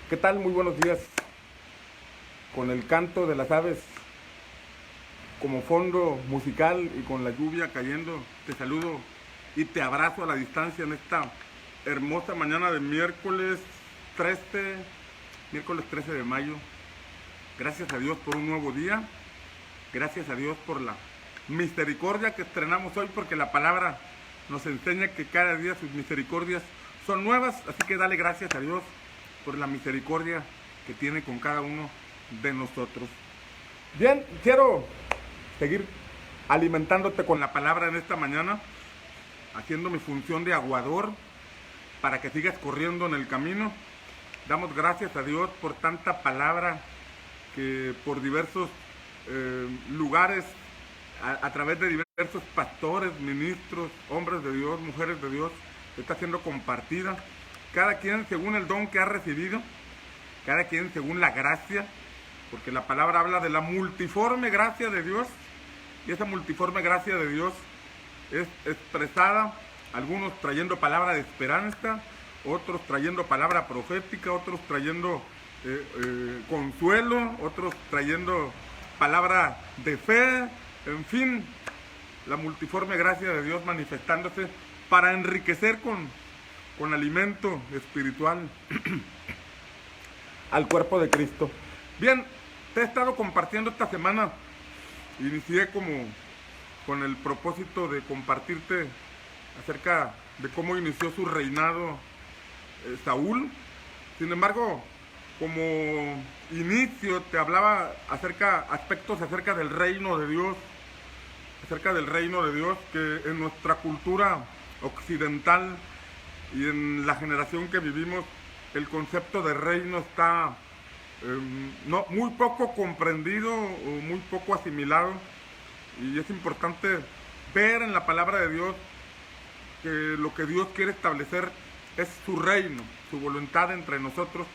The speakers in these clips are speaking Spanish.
¿Qué tal? Muy buenos días. Con el canto de las aves como fondo musical y con la lluvia cayendo, te saludo y te abrazo a la distancia en esta hermosa mañana de trece, miércoles 13 de mayo. Gracias a Dios por un nuevo día. Gracias a Dios por la misericordia que estrenamos hoy, porque la palabra nos enseña que cada día sus misericordias son nuevas. Así que dale gracias a Dios por la misericordia que tiene con cada uno de nosotros. Bien, quiero seguir alimentándote con la palabra en esta mañana, haciendo mi función de aguador para que sigas corriendo en el camino. Damos gracias a Dios por tanta palabra que por diversos lugares, a través de diversos pastores, ministros, hombres de Dios, mujeres de Dios, está siendo compartida. Cada quien según el don que ha recibido, cada quien según la gracia, porque la palabra habla de la multiforme gracia de Dios, y esa multiforme gracia de Dios es expresada, algunos trayendo palabra de esperanza, otros trayendo palabra profética, otros trayendo consuelo, otros trayendo palabra de fe, en fin, la multiforme gracia de Dios manifestándose para enriquecer con alimento espiritual al cuerpo de Cristo. Bien, te he estado compartiendo esta semana, inicié como con el propósito de compartirte acerca de cómo inició su reinado Saúl. Sin embargo, como inicio te hablaba aspectos acerca del reino de Dios, que en nuestra cultura occidental y en la generación que vivimos, el concepto de reino está muy poco comprendido o muy poco asimilado, y es importante ver en la palabra de Dios que lo que Dios quiere establecer es su reino, su voluntad entre nosotros,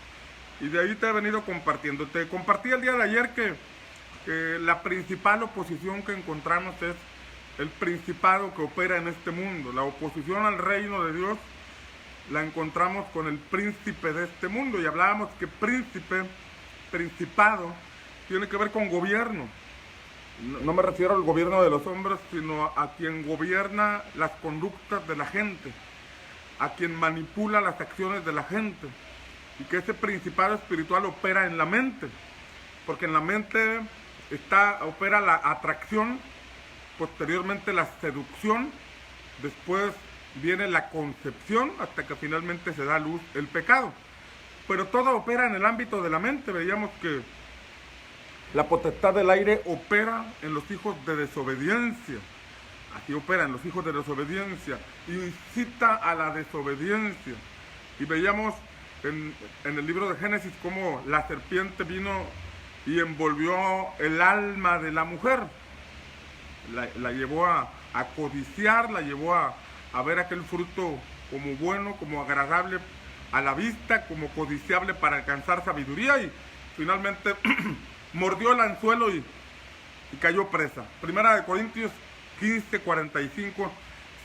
y de ahí te he venido compartiendo. Te compartí el día de ayer que la principal oposición que encontramos es el principado que opera en este mundo. La oposición al reino de Dios la encontramos con el príncipe de este mundo, y hablábamos que principado, tiene que ver con gobierno. No me refiero al gobierno de los hombres, sino a quien gobierna las conductas de la gente, a quien manipula las acciones de la gente, y que ese principado espiritual opera en la mente, porque en la mente opera la atracción, posteriormente la seducción, después viene la concepción, hasta que finalmente se da a luz el pecado. Pero todo opera en el ámbito de la mente. Veíamos que la potestad del aire opera en los hijos de desobediencia. Aquí opera en los hijos de desobediencia, incita a la desobediencia. Y veíamos en el libro de Génesis cómo la serpiente vino y envolvió el alma de la mujer. La llevó a codiciar, la llevó a ver aquel fruto como bueno, como agradable a la vista, como codiciable para alcanzar sabiduría, y finalmente mordió el anzuelo y cayó presa. Primera de Corintios 15:45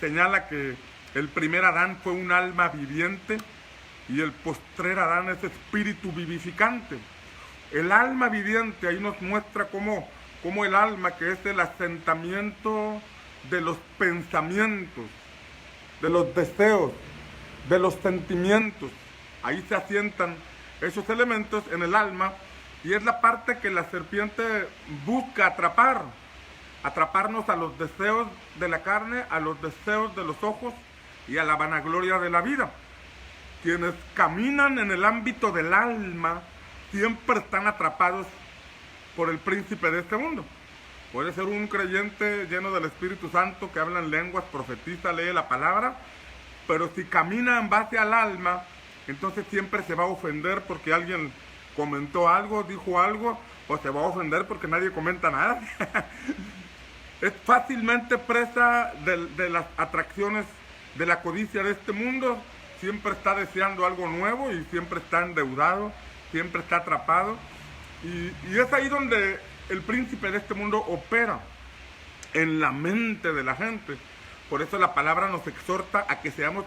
señala que el primer Adán fue un alma viviente y el postrer Adán es espíritu vivificante. El alma viviente ahí nos muestra cómo el alma, que es el asentamiento de los pensamientos, de los deseos, de los sentimientos, ahí se asientan esos elementos en el alma, y es la parte que la serpiente busca atraparnos a los deseos de la carne, a los deseos de los ojos y a la vanagloria de la vida. Quienes caminan en el ámbito del alma siempre están atrapados por el príncipe de este mundo. Puede ser un creyente lleno del Espíritu Santo, que habla en lenguas, profetiza, lee la palabra, pero si camina en base al alma, entonces siempre se va a ofender porque alguien comentó algo, dijo algo, o se va a ofender porque nadie comenta nada. Es fácilmente presa de las atracciones de la codicia de este mundo. Siempre está deseando algo nuevo y siempre está endeudado, siempre está atrapado. Y es ahí donde el príncipe de este mundo opera, en la mente de la gente. Por eso la palabra nos exhorta a que seamos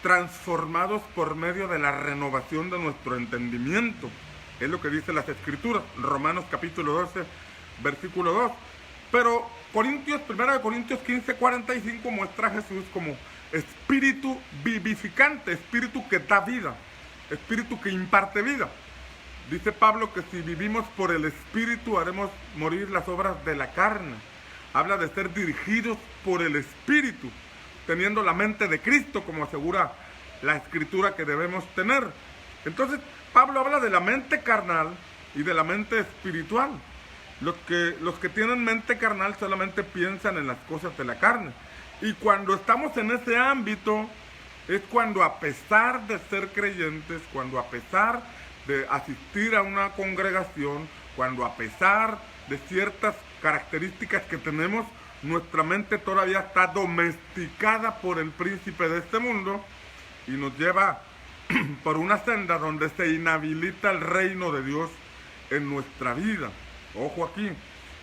transformados por medio de la renovación de nuestro entendimiento. Es lo que dice las Escrituras, Romanos capítulo 12, versículo 2. Pero 1 Corintios 15, 45 muestra a Jesús como espíritu vivificante, espíritu que da vida, espíritu que imparte vida. Dice Pablo que si vivimos por el espíritu haremos morir las obras de la carne. Habla de ser dirigidos por el espíritu, teniendo la mente de Cristo, como asegura la Escritura que debemos tener. Entonces, Pablo habla de la mente carnal y de la mente espiritual. Los que tienen mente carnal solamente piensan en las cosas de la carne. Y cuando estamos en ese ámbito, es cuando, a pesar de ser creyentes, cuando a pesar de asistir a una congregación, cuando a pesar de ciertas características que tenemos, nuestra mente todavía está domesticada por el príncipe de este mundo y nos lleva por una senda donde se inhabilita el reino de Dios en nuestra vida. Ojo aquí,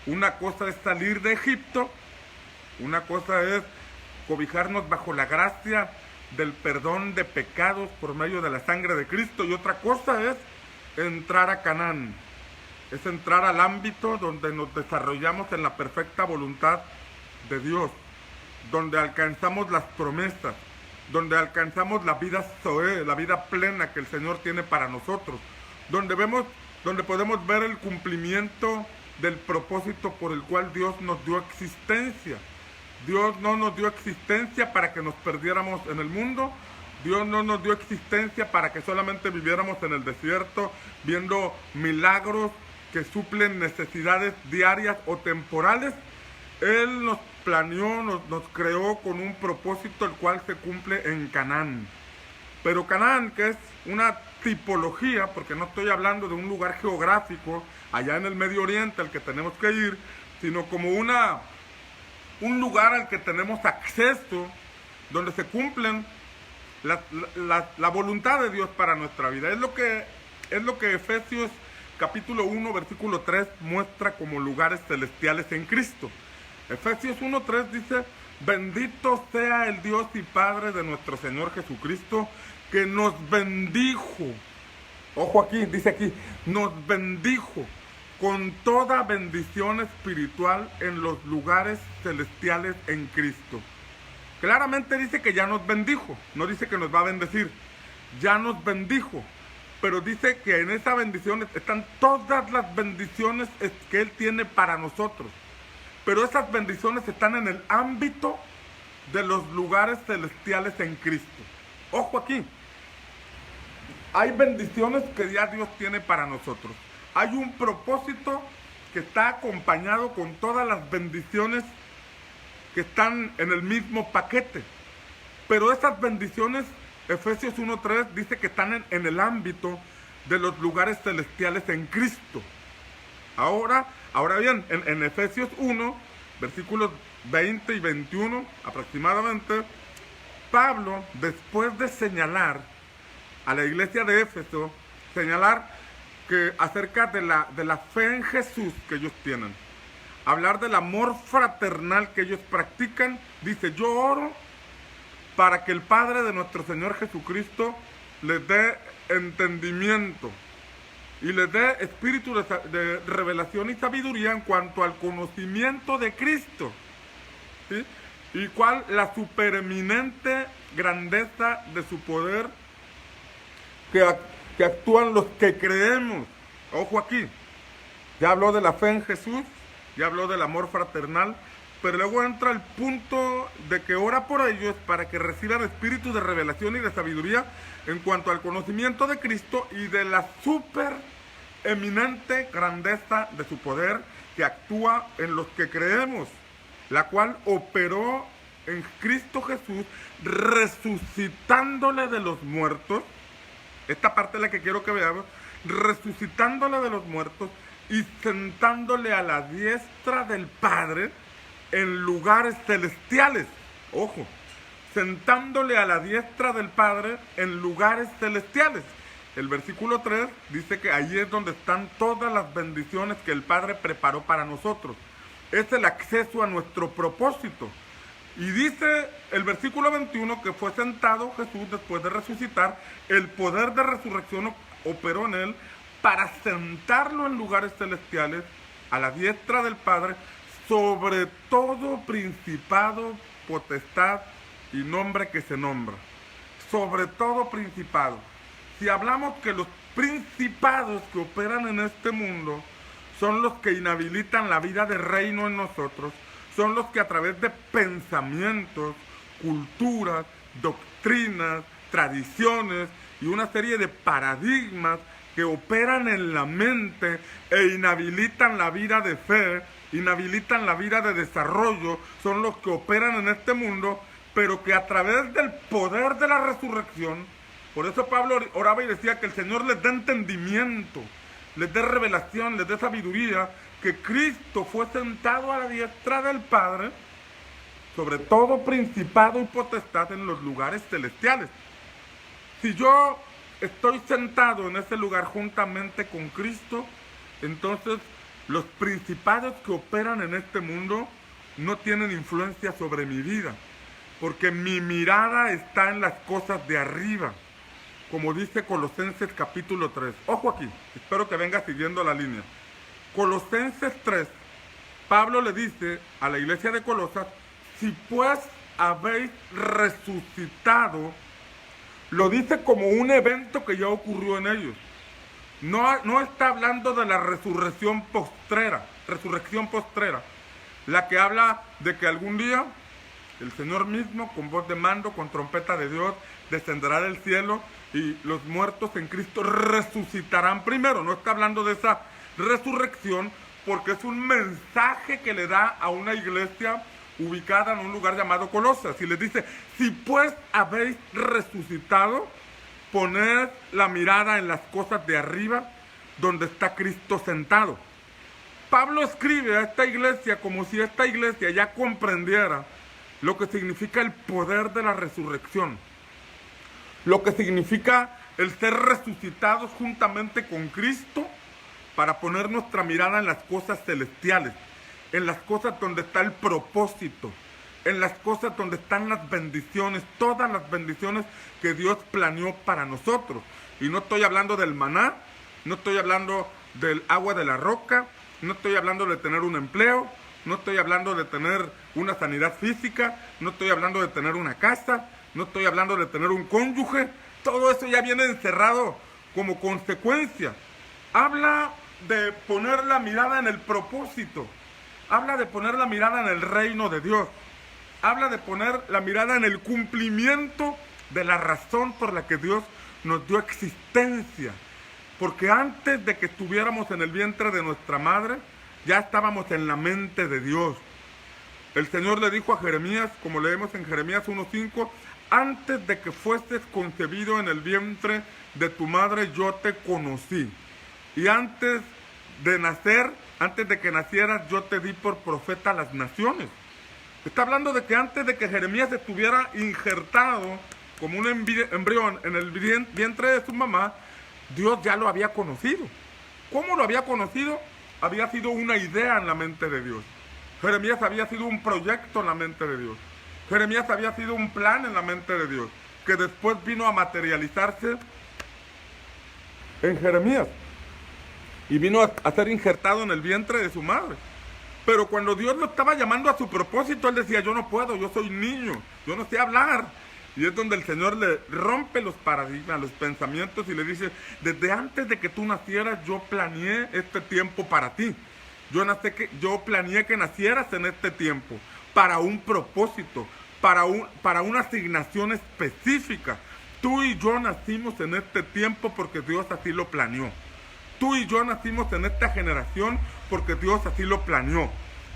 una cosa es salir de Egipto, una cosa es cobijarnos bajo la gracia del perdón de pecados por medio de la sangre de Cristo, y otra cosa es entrar a Canaán, es entrar al ámbito donde nos desarrollamos en la perfecta voluntad de Dios, donde alcanzamos las promesas, donde alcanzamos la vida zoe, la vida plena que el Señor tiene para nosotros, donde podemos ver el cumplimiento del propósito por el cual Dios nos dio existencia. Dios no nos dio existencia para que nos perdiéramos en el mundo. Dios no nos dio existencia para que solamente viviéramos en el desierto viendo milagros que suplen necesidades diarias o temporales. Él nos planeó, nos creó con un propósito el cual se cumple en Canaán. Pero Canaán, que es una tipología, porque no estoy hablando de un lugar geográfico allá en el Medio Oriente al que tenemos que ir, sino como un lugar al que tenemos acceso, donde se cumplen la voluntad de Dios para nuestra vida. Es lo que Efesios capítulo 1, versículo 3 muestra como lugares celestiales en Cristo. Efesios 1:3 dice: bendito sea el Dios y Padre de nuestro Señor Jesucristo, que nos bendijo. Ojo aquí, dice aquí, nos bendijo con toda bendición espiritual en los lugares celestiales en Cristo. Claramente dice que ya nos bendijo, no dice que nos va a bendecir, ya nos bendijo, pero dice que en esa bendición están todas las bendiciones que Él tiene para nosotros. Pero esas bendiciones están en el ámbito de los lugares celestiales en Cristo. Ojo aquí, hay bendiciones que ya Dios tiene para nosotros. Hay un propósito que está acompañado con todas las bendiciones que están en el mismo paquete. Pero esas bendiciones, Efesios 1:3 dice que están en el ámbito de los lugares celestiales en Cristo. Ahora bien, en Efesios 1, versículos 20 y 21 aproximadamente, Pablo, después de señalar a la iglesia de Éfeso, señalar que acerca de la fe en Jesús que ellos tienen, hablar del amor fraternal que ellos practican, dice: yo oro para que el Padre de nuestro Señor Jesucristo les dé entendimiento y les dé espíritu de revelación y sabiduría en cuanto al conocimiento de Cristo, ¿sí? Y cuál la supereminente grandeza de su poder que actúan los que creemos. Ojo aquí, ya habló de la fe en Jesús, ya habló del amor fraternal, pero luego entra el punto de que ora por ellos para que reciban espíritu de revelación y de sabiduría en cuanto al conocimiento de Cristo y de la supereminente grandeza de su poder que actúa en los que creemos, la cual operó en Cristo Jesús, resucitándole de los muertos. Esta parte es la que quiero que veamos: resucitándole de los muertos y sentándole a la diestra del Padre en lugares celestiales. Ojo, sentándole a la diestra del Padre en lugares celestiales. El versículo 3 dice que ahí es donde están todas las bendiciones que el Padre preparó para nosotros. Es el acceso a nuestro propósito. Y dice el versículo 21 que fue sentado Jesús después de resucitar, el poder de resurrección operó en él para sentarlo en lugares celestiales a la diestra del Padre, sobre todo principado, potestad y nombre que se nombra. Sobre todo principado. Si hablamos que los principados que operan en este mundo son los que inhabilitan la vida de reino en nosotros, son los que a través de pensamientos, culturas, doctrinas, tradiciones y una serie de paradigmas que operan en la mente e inhabilitan la vida de fe, inhabilitan la vida de desarrollo, son los que operan en este mundo, pero que a través del poder de la resurrección, por eso Pablo oraba y decía que el Señor les dé entendimiento, les dé revelación, les dé sabiduría, que Cristo fue sentado a la diestra del Padre, sobre todo principado y potestad en los lugares celestiales. Si yo estoy sentado en ese lugar juntamente con Cristo, entonces los principados que operan en este mundo no tienen influencia sobre mi vida, porque mi mirada está en las cosas de arriba, como dice Colosenses capítulo 3. Ojo aquí, espero que venga siguiendo la línea. Colosenses 3, Pablo le dice a la iglesia de Colosas, si pues habéis resucitado, lo dice como un evento que ya ocurrió en ellos. No está hablando de la resurrección postrera, la que habla de que algún día el Señor mismo, con voz de mando, con trompeta de Dios, descenderá del cielo y los muertos en Cristo resucitarán primero. No está hablando de esa resurrección, porque es un mensaje que le da a una iglesia ubicada en un lugar llamado Colosas, y les dice, si pues habéis resucitado, poned la mirada en las cosas de arriba, donde está Cristo sentado. Pablo escribe a esta iglesia como si esta iglesia ya comprendiera lo que significa el poder de la resurrección, lo que significa el ser resucitados juntamente con Cristo, para poner nuestra mirada en las cosas celestiales, en las cosas donde está el propósito, en las cosas donde están las bendiciones, todas las bendiciones que Dios planeó para nosotros. Y no estoy hablando del maná, no estoy hablando del agua de la roca, no estoy hablando de tener un empleo, no estoy hablando de tener una sanidad física, no estoy hablando de tener una casa, no estoy hablando de tener un cónyuge. Todo eso ya viene encerrado como consecuencia. Habla de poner la mirada en el propósito, habla de poner la mirada en el reino de Dios, habla de poner la mirada en el cumplimiento de la razón por la que Dios nos dio existencia, porque antes de que estuviéramos en el vientre de nuestra madre, ya estábamos en la mente de Dios. El Señor le dijo a Jeremías, como leemos en Jeremías 1:5, antes de que fueses concebido en el vientre de tu madre, yo te conocí. Y antes de que nacieras, yo te di por profeta a las naciones. Está hablando de que antes de que Jeremías estuviera injertado como un embrión en el vientre de su mamá, Dios ya lo había conocido. ¿Cómo lo había conocido? Había sido una idea en la mente de Dios. Jeremías había sido un proyecto en la mente de Dios. Jeremías había sido un plan en la mente de Dios, que después vino a materializarse en Jeremías. Y vino a ser injertado en el vientre de su madre. Pero cuando Dios lo estaba llamando a su propósito, él decía, yo no puedo, yo soy niño, yo no sé hablar. Y es donde el Señor le rompe los paradigmas, los pensamientos, y le dice, desde antes de que tú nacieras, yo planeé este tiempo para ti. Yo planeé que nacieras en este tiempo, para un propósito, para una asignación específica. Tú y yo nacimos en este tiempo porque Dios así lo planeó. Tú y yo nacimos en esta generación porque Dios así lo planeó.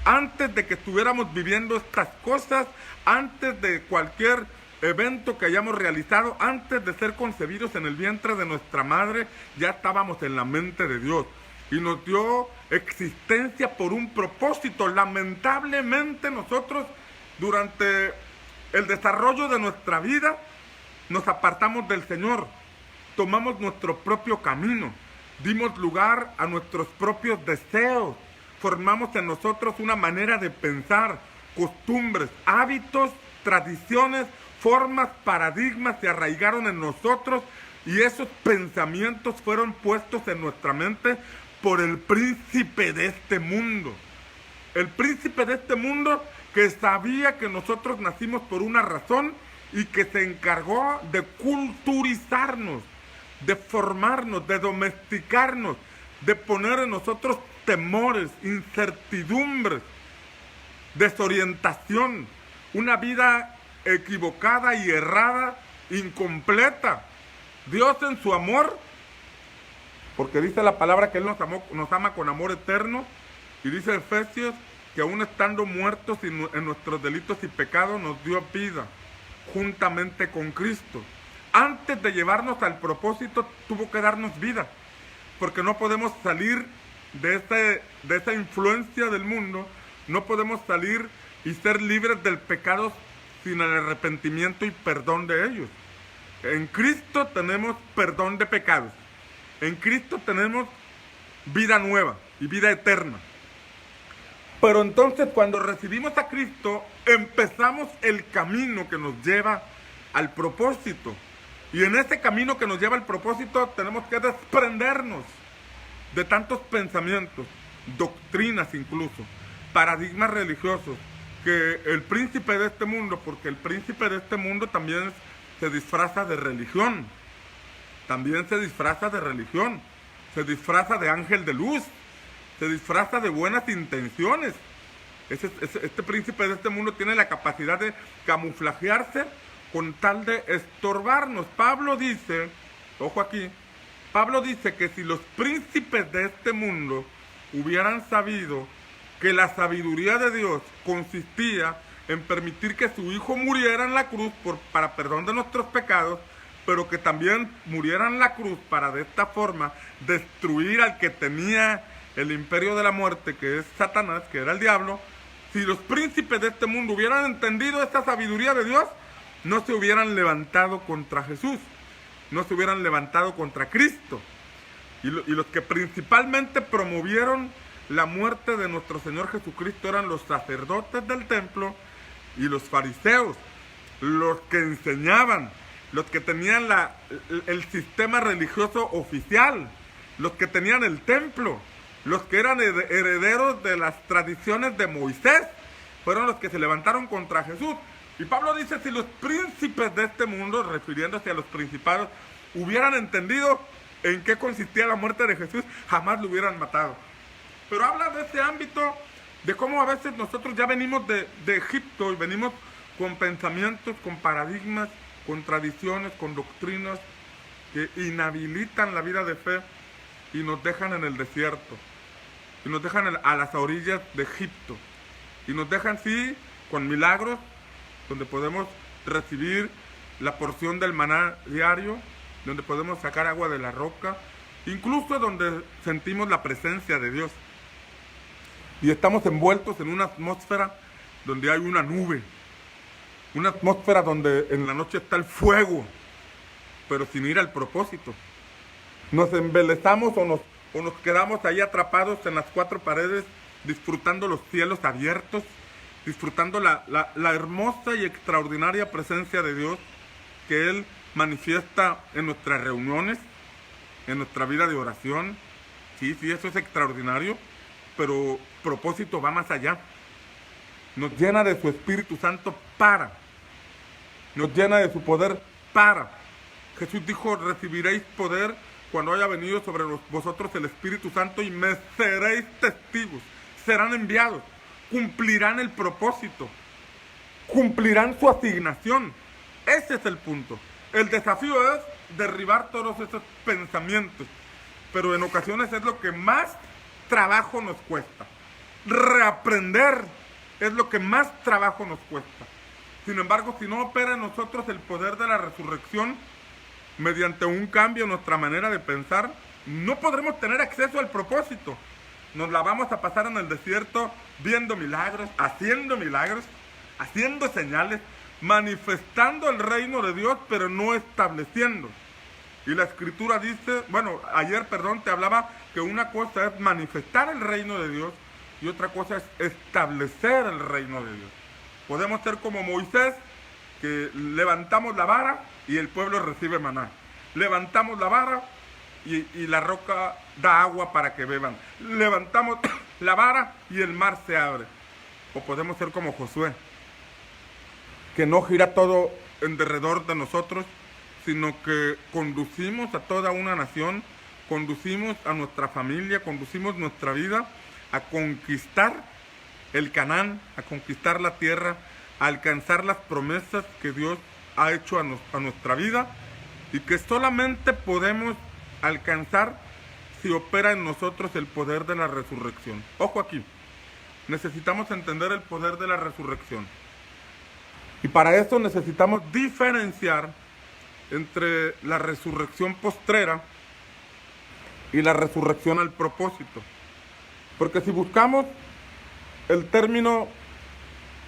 Antes de que estuviéramos viviendo estas cosas, antes de cualquier evento que hayamos realizado, antes de ser concebidos en el vientre de nuestra madre, ya estábamos en la mente de Dios. Y nos dio existencia por un propósito. Lamentablemente nosotros, durante el desarrollo de nuestra vida, nos apartamos del Señor. Tomamos nuestro propio camino. Dimos lugar a nuestros propios deseos, formamos en nosotros una manera de pensar, costumbres, hábitos, tradiciones, formas, paradigmas se arraigaron en nosotros y esos pensamientos fueron puestos en nuestra mente por el príncipe de este mundo. El príncipe de este mundo que sabía que nosotros nacimos por una razón y que se encargó de culturizarnos, de formarnos, de domesticarnos, de poner en nosotros temores, incertidumbres, desorientación, una vida equivocada y errada, incompleta. Dios en su amor, porque dice la palabra que Él nos ama con amor eterno, y dice Efesios que aún estando muertos en nuestros delitos y pecados nos dio vida juntamente con Cristo. Antes de llevarnos al propósito tuvo que darnos vida, porque no podemos salir de esa influencia del mundo, no podemos salir y ser libres del pecado sin el arrepentimiento y perdón de ellos. En Cristo tenemos perdón de pecados, en Cristo tenemos vida nueva y vida eterna. Pero entonces cuando recibimos a Cristo, empezamos el camino que nos lleva al propósito. Y en ese camino que nos lleva al propósito tenemos que desprendernos de tantos pensamientos, doctrinas incluso, paradigmas religiosos, que el príncipe de este mundo, porque el príncipe de este mundo también se disfraza de religión, también se disfraza de religión, se disfraza de ángel de luz, se disfraza de buenas intenciones. Este príncipe de este mundo tiene la capacidad de camuflajearse con tal de estorbarnos. Pablo dice, ojo aquí, Pablo dice que si los príncipes de este mundo hubieran sabido que la sabiduría de Dios consistía en permitir que su Hijo muriera en la cruz para perdón de nuestros pecados, pero que también muriera en la cruz para de esta forma destruir al que tenía el imperio de la muerte, que es Satanás, que era el diablo. Si los príncipes de este mundo hubieran entendido esta sabiduría de Dios, no se hubieran levantado contra Jesús, no se hubieran levantado contra Cristo. Y los que principalmente promovieron la muerte de nuestro Señor Jesucristo eran los sacerdotes del templo y los fariseos, los que enseñaban, los que tenían el sistema religioso oficial, los que tenían el templo, los que eran herederos de las tradiciones de Moisés, fueron los que se levantaron contra Jesús. Y Pablo dice, si los príncipes de este mundo, refiriéndose a los principados, hubieran entendido en qué consistía la muerte de Jesús, jamás lo hubieran matado. Pero habla de ese ámbito, de cómo a veces nosotros ya venimos de Egipto y venimos con pensamientos, con paradigmas, con tradiciones, con doctrinas que inhabilitan la vida de fe y nos dejan en el desierto, y nos dejan a las orillas de Egipto, y nos dejan, sí, con milagros, donde podemos recibir la porción del maná diario, donde podemos sacar agua de la roca, incluso donde sentimos la presencia de Dios. Y estamos envueltos en una atmósfera donde hay una nube, una atmósfera donde en la noche está el fuego, pero sin ir al propósito. Nos embelezamos o nos quedamos ahí atrapados en las cuatro paredes, disfrutando los cielos abiertos, disfrutando la hermosa y extraordinaria presencia de Dios que Él manifiesta en nuestras reuniones, en nuestra vida de oración. Sí, eso es extraordinario, pero propósito va más allá. Nos llena de su Espíritu Santo nos llena de su poder para. Jesús dijo, recibiréis poder cuando haya venido sobre vosotros el Espíritu Santo y me seréis testigos. Serán enviados, cumplirán el propósito, cumplirán su asignación. Ese es el punto. El desafío es derribar todos esos pensamientos, pero en ocasiones es lo que más trabajo nos cuesta. Reaprender es lo que más trabajo nos cuesta. Sin embargo, si no opera en nosotros el poder de la resurrección, mediante un cambio en nuestra manera de pensar, no podremos tener acceso al propósito. Nos la vamos a pasar en el desierto viendo milagros, haciendo señales, manifestando el reino de Dios, pero no estableciendo. Y la Escritura dice, ayer te hablaba que una cosa es manifestar el reino de Dios y otra cosa es establecer el reino de Dios. Podemos ser como Moisés, que levantamos la vara y el pueblo recibe maná. Levantamos la vara y la roca da agua para que beban. Levantamos la vara y el mar se abre. O podemos ser como Josué, que no gira todo en derredor de nosotros, sino que conducimos a toda una nación, conducimos a nuestra familia, conducimos nuestra vida a conquistar el Canaán, a conquistar la tierra, a alcanzar las promesas que Dios ha hecho a nuestra vida, y que solamente podemos alcanzar si opera en nosotros el poder de la resurrección. Ojo aquí, necesitamos entender el poder de la resurrección. Y para eso necesitamos diferenciar entre la resurrección postrera y la resurrección al propósito. Porque si buscamos el término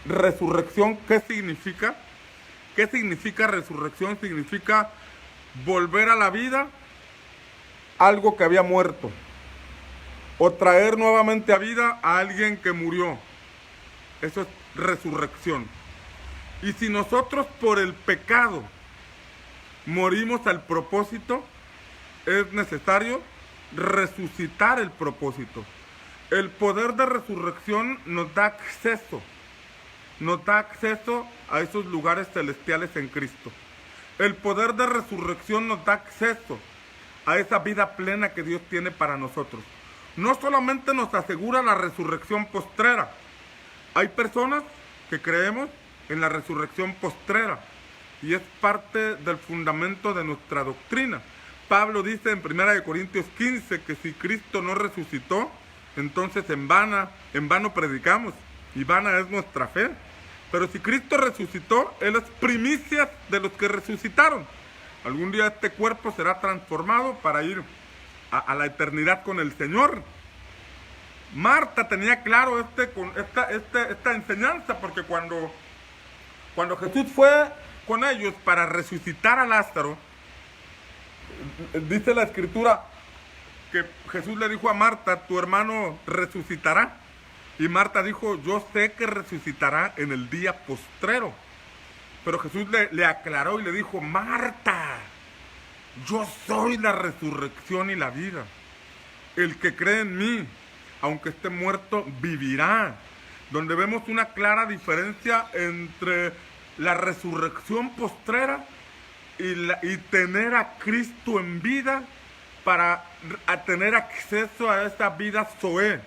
resurrección, ¿qué significa? ¿Qué significa resurrección? Significa volver a la vida algo que había muerto, o traer nuevamente a vida a alguien que murió. Eso es resurrección. Y si nosotros por el pecado morimos al propósito, es necesario resucitar el propósito. El poder de resurrección nos da acceso a esos lugares celestiales en Cristo. El poder de resurrección nos da acceso a esa vida plena que Dios tiene para nosotros. No solamente nos asegura la resurrección postrera. Hay personas que creemos en la resurrección postrera y es parte del fundamento de nuestra doctrina. Pablo dice en 1 Corintios 15 que si Cristo no resucitó, entonces en vano predicamos y vana es nuestra fe. Pero si Cristo resucitó, Él es primicia de los que resucitaron. Algún día este cuerpo será transformado para ir a la eternidad con el Señor. Marta tenía claro esta enseñanza, porque cuando Jesús fue con ellos para resucitar a Lázaro, dice la Escritura que Jesús le dijo a Marta, tu hermano resucitará. Y Marta dijo, yo sé que resucitará en el día postrero. Pero Jesús le aclaró y le dijo, Marta, yo soy la resurrección y la vida. El que cree en mí, aunque esté muerto, vivirá. Donde vemos una clara diferencia entre la resurrección postrera y tener a Cristo en vida para tener acceso a esta vida zoe.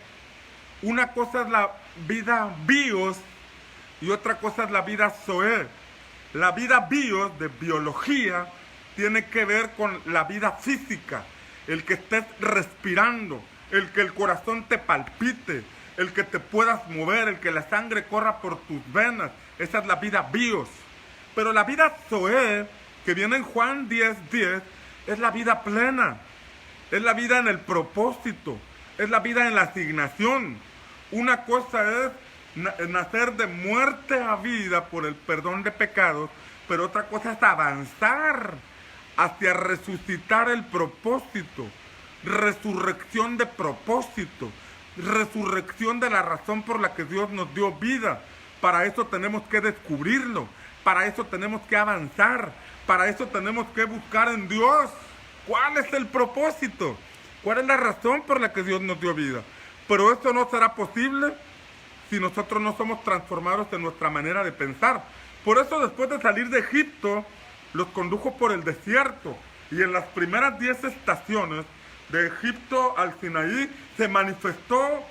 Una cosa es la vida bios y otra cosa es la vida zoe. La vida bios, de biología, tiene que ver con la vida física. El que estés respirando, el que el corazón te palpite, el que te puedas mover, el que la sangre corra por tus venas. Esa es la vida bios. Pero la vida zoe, que viene en Juan 10:10, es la vida plena. Es la vida en el propósito. Es la vida en la asignación. Una cosa es nacer de muerte a vida por el perdón de pecados, pero otra cosa es avanzar hacia resucitar el propósito. Resurrección de propósito. Resurrección de la razón por la que Dios nos dio vida. Para eso tenemos que descubrirlo. Para eso tenemos que avanzar. Para eso tenemos que buscar en Dios. ¿Cuál es el propósito? ¿Cuál es la razón por la que Dios nos dio vida? Pero esto no será posible si nosotros no somos transformados en nuestra manera de pensar. Por eso después de salir de Egipto, los condujo por el desierto. Y en las primeras 10 estaciones, de Egipto al Sinaí, se manifestó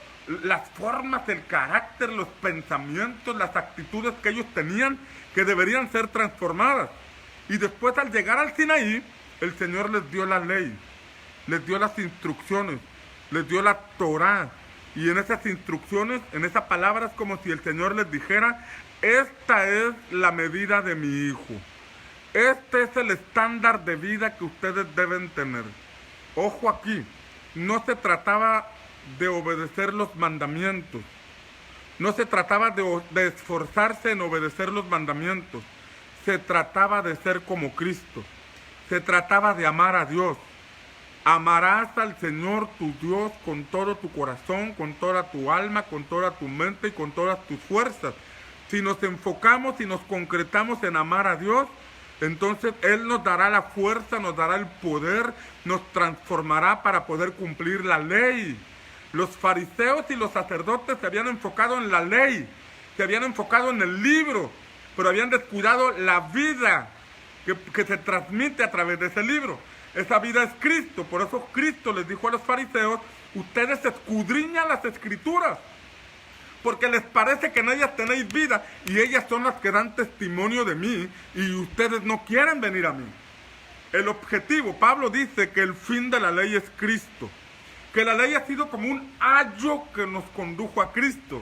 las formas, el carácter, los pensamientos, las actitudes que ellos tenían que deberían ser transformadas. Y después, al llegar al Sinaí, el Señor les dio la ley, les dio las instrucciones, les dio la Torá. Y en esas instrucciones, en esas palabras, como si el Señor les dijera, esta es la medida de mi hijo. Este es el estándar de vida que ustedes deben tener. Ojo aquí, no se trataba de obedecer los mandamientos. No se trataba de esforzarse en obedecer los mandamientos. Se trataba de ser como Cristo. Se trataba de amar a Dios. Amarás al Señor tu Dios con todo tu corazón, con toda tu alma, con toda tu mente y con todas tus fuerzas. Si nos enfocamos y nos concretamos en amar a Dios, entonces Él nos dará la fuerza, nos dará el poder, nos transformará para poder cumplir la ley. Los fariseos y los sacerdotes se habían enfocado en la ley, se habían enfocado en el libro, pero habían descuidado la vida que se transmite a través de ese libro. Esa vida es Cristo. Por eso Cristo les dijo a los fariseos: ustedes escudriñan las escrituras, porque les parece que en ellas tenéis vida, y ellas son las que dan testimonio de mí, y ustedes no quieren venir a mí. El objetivo, Pablo dice que el fin de la ley es Cristo, que la ley ha sido como un ayo que nos condujo a Cristo,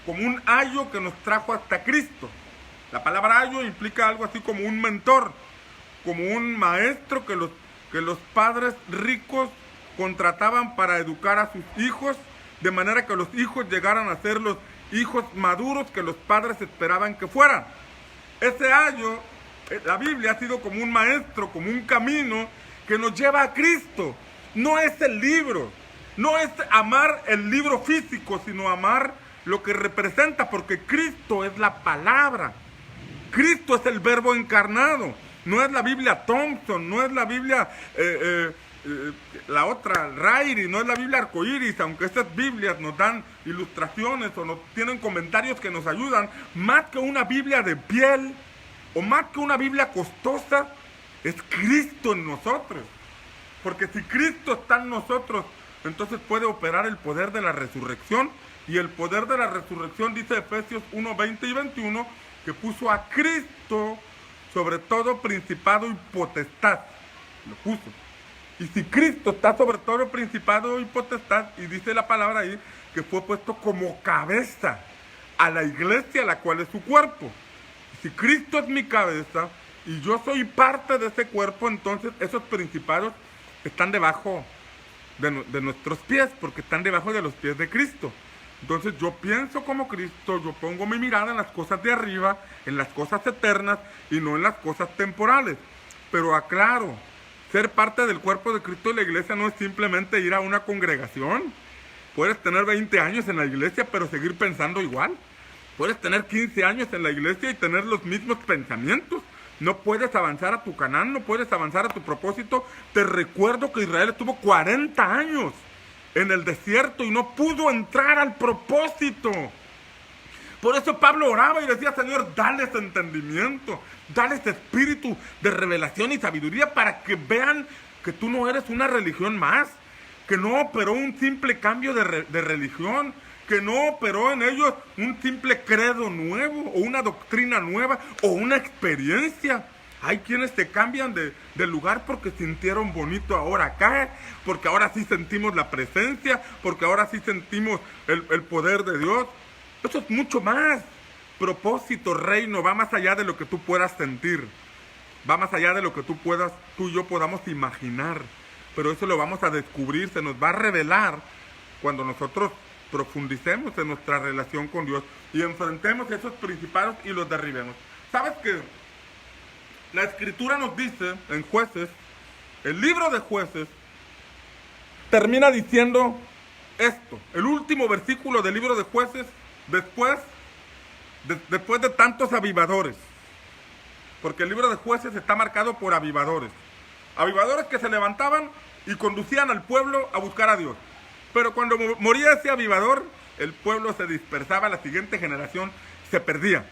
como un ayo que nos trajo hasta Cristo. La palabra ayo implica algo así como un mentor, como un maestro que los padres ricos contrataban para educar a sus hijos, de manera que los hijos llegaran a ser los hijos maduros que los padres esperaban que fueran. Ese ayo, la Biblia, ha sido como un maestro, como un camino que nos lleva a Cristo. No es el libro, no es amar el libro físico, sino amar lo que representa, porque Cristo es la palabra. Cristo es el verbo encarnado. No es la Biblia Thompson, no es la Biblia la otra, Rairi, no es la Biblia Arcoíris, aunque estas Biblias nos dan ilustraciones o nos tienen comentarios que nos ayudan. Más que una Biblia de piel o más que una Biblia costosa, es Cristo en nosotros. Porque si Cristo está en nosotros, entonces puede operar el poder de la resurrección. Y el poder de la resurrección, dice Efesios 1, 20 y 21, que puso a Cristo sobre todo principado y potestad. Lo puso. Y si Cristo está sobre todo principado y potestad, y dice la palabra ahí, que fue puesto como cabeza a la iglesia, la cual es su cuerpo. Si Cristo es mi cabeza y yo soy parte de ese cuerpo, entonces esos principados están debajo de nuestros pies, porque están debajo de los pies de Cristo. Entonces yo pienso como Cristo, yo pongo mi mirada en las cosas de arriba, en las cosas eternas y no en las cosas temporales. Pero aclaro, ser parte del cuerpo de Cristo en la iglesia no es simplemente ir a una congregación. Puedes tener 20 años en la iglesia pero seguir pensando igual. Puedes tener 15 años en la iglesia y tener los mismos pensamientos. No puedes avanzar a tu Canaán, no puedes avanzar a tu propósito. Te recuerdo que Israel estuvo 40 años en el desierto y no pudo entrar al propósito. Por eso Pablo oraba y decía: Señor, dales entendimiento, dales espíritu de revelación y sabiduría para que vean que tú no eres una religión más, que no operó un simple cambio de religión, que no operó en ellos un simple credo nuevo o una doctrina nueva o una experiencia. Hay quienes se cambian de lugar porque sintieron bonito ahora acá, porque ahora sí sentimos la presencia, porque ahora sí sentimos el poder de Dios. Eso es mucho más. Propósito, reino, va más allá de lo que tú puedas sentir. Va más allá de lo que tú y yo podamos imaginar. Pero eso lo vamos a descubrir, se nos va a revelar cuando nosotros profundicemos en nuestra relación con Dios y enfrentemos esos principados y los derribemos. ¿Sabes qué? La Escritura nos dice en Jueces, el libro de Jueces termina diciendo esto, el último versículo del libro de Jueces, después de tantos avivadores, porque el libro de Jueces está marcado por avivadores que se levantaban y conducían al pueblo a buscar a Dios. Pero cuando moría ese avivador, el pueblo se dispersaba, la siguiente generación se perdía,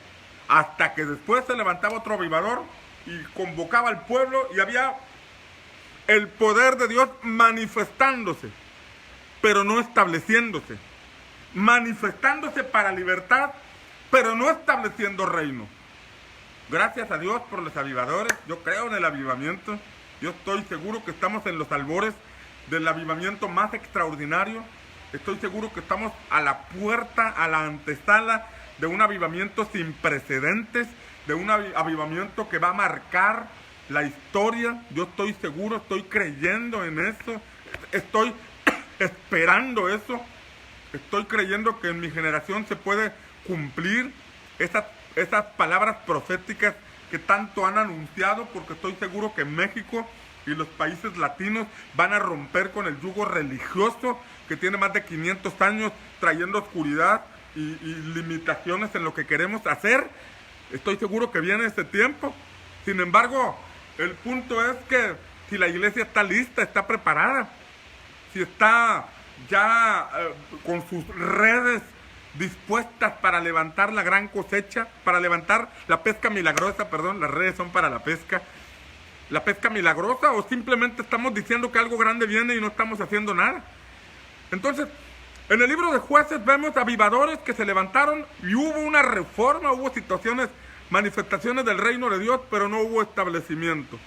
hasta que después se levantaba otro avivador y convocaba al pueblo y había el poder de Dios manifestándose, pero no estableciéndose. Manifestándose para libertad, pero no estableciendo reino. Gracias a Dios por los avivadores. Yo creo en el avivamiento. Yo estoy seguro que estamos en los albores del avivamiento más extraordinario. Estoy seguro que estamos a la puerta, a la antesala de un avivamiento sin precedentes, de un avivamiento que va a marcar la historia. Yo estoy seguro, estoy creyendo en eso, estoy esperando eso, estoy creyendo que en mi generación se puede cumplir esas palabras proféticas que tanto han anunciado, porque estoy seguro que México y los países latinos van a romper con el yugo religioso que tiene más de 500 años trayendo oscuridad y limitaciones en lo que queremos hacer. Estoy seguro que viene ese tiempo. Sin embargo, el punto es que si la iglesia está lista, está preparada, si está ya con sus redes dispuestas para levantar la gran cosecha, para levantar la pesca milagrosa, perdón, las redes son para la pesca milagrosa, o simplemente estamos diciendo que algo grande viene y no estamos haciendo nada. Entonces, en el libro de Jueces vemos avivadores que se levantaron y hubo una reforma, hubo situaciones, manifestaciones del reino de Dios, pero no hubo establecimiento.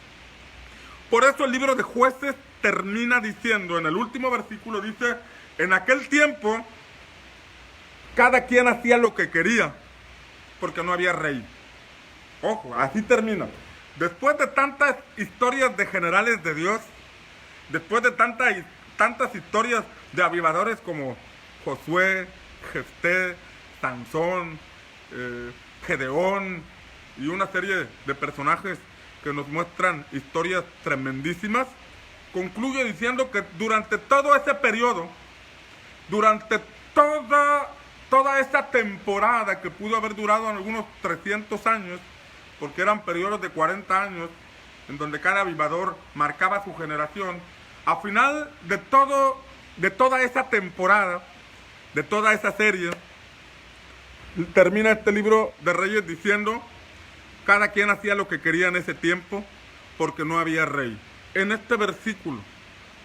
Por eso el libro de Jueces termina diciendo, en el último versículo dice, en aquel tiempo cada quien hacía lo que quería, porque no había rey. Ojo, así termina. Después de tantas historias de generales de Dios, después de tantas historias de avivadores como Josué, Jefté, Sansón, Gedeón y una serie de personajes que nos muestran historias tremendísimas, concluye diciendo que durante todo ese periodo, durante toda esa temporada que pudo haber durado algunos 300 años, porque eran periodos de 40 años, en donde cada avivador marcaba su generación, a final de toda esa temporada, de toda esa serie, termina este libro de Reyes diciendo, cada quien hacía lo que quería en ese tiempo, porque no había rey. En este versículo,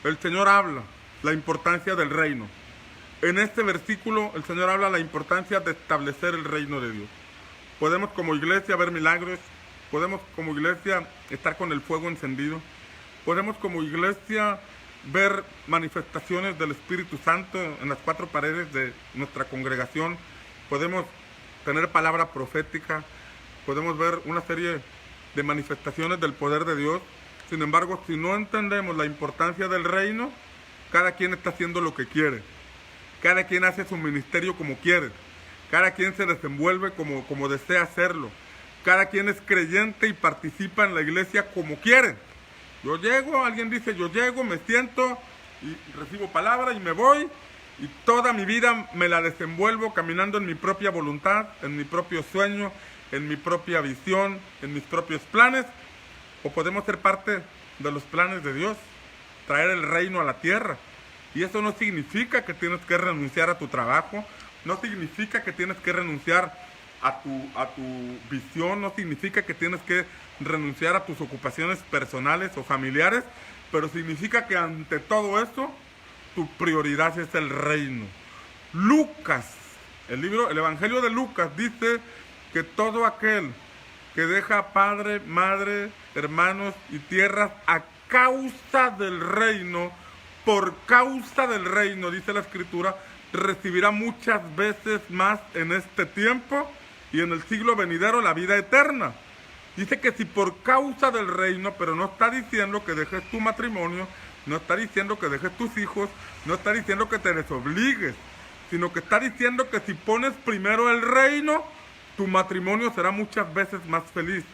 el Señor habla la importancia del reino. En este versículo, el Señor habla la importancia de establecer el reino de Dios. Podemos como iglesia ver milagros, podemos como iglesia estar con el fuego encendido, podemos como iglesia ver manifestaciones del Espíritu Santo en las cuatro paredes de nuestra congregación, podemos tener palabra profética, podemos ver una serie de manifestaciones del poder de Dios. Sin embargo, si no entendemos la importancia del reino, cada quien está haciendo lo que quiere, cada quien hace su ministerio como quiere, cada quien se desenvuelve como desea hacerlo, cada quien es creyente y participa en la iglesia como quiere. Yo llego, alguien dice yo llego, me siento y recibo palabra y me voy, y toda mi vida me la desenvuelvo caminando en mi propia voluntad, en mi propio sueño, en mi propia visión, en mis propios planes. O podemos ser parte de los planes de Dios, traer el reino a la tierra. Y eso no significa que tienes que renunciar a tu trabajo, no significa que tienes que renunciar a tu visión, no significa que tienes que renunciar a tus ocupaciones personales o familiares, pero significa que ante todo eso, tu prioridad es el reino. Lucas, el Evangelio de Lucas dice que todo aquel que deja padre, madre, hermanos y tierras a causa del reino, por causa del reino, dice la Escritura, recibirá muchas veces más en este tiempo y en el siglo venidero la vida eterna. Dice que si por causa del reino, pero no está diciendo que dejes tu matrimonio, no está diciendo que dejes tus hijos, no está diciendo que te desobligues, sino que está diciendo que si pones primero el reino, tu matrimonio será muchas veces más feliz.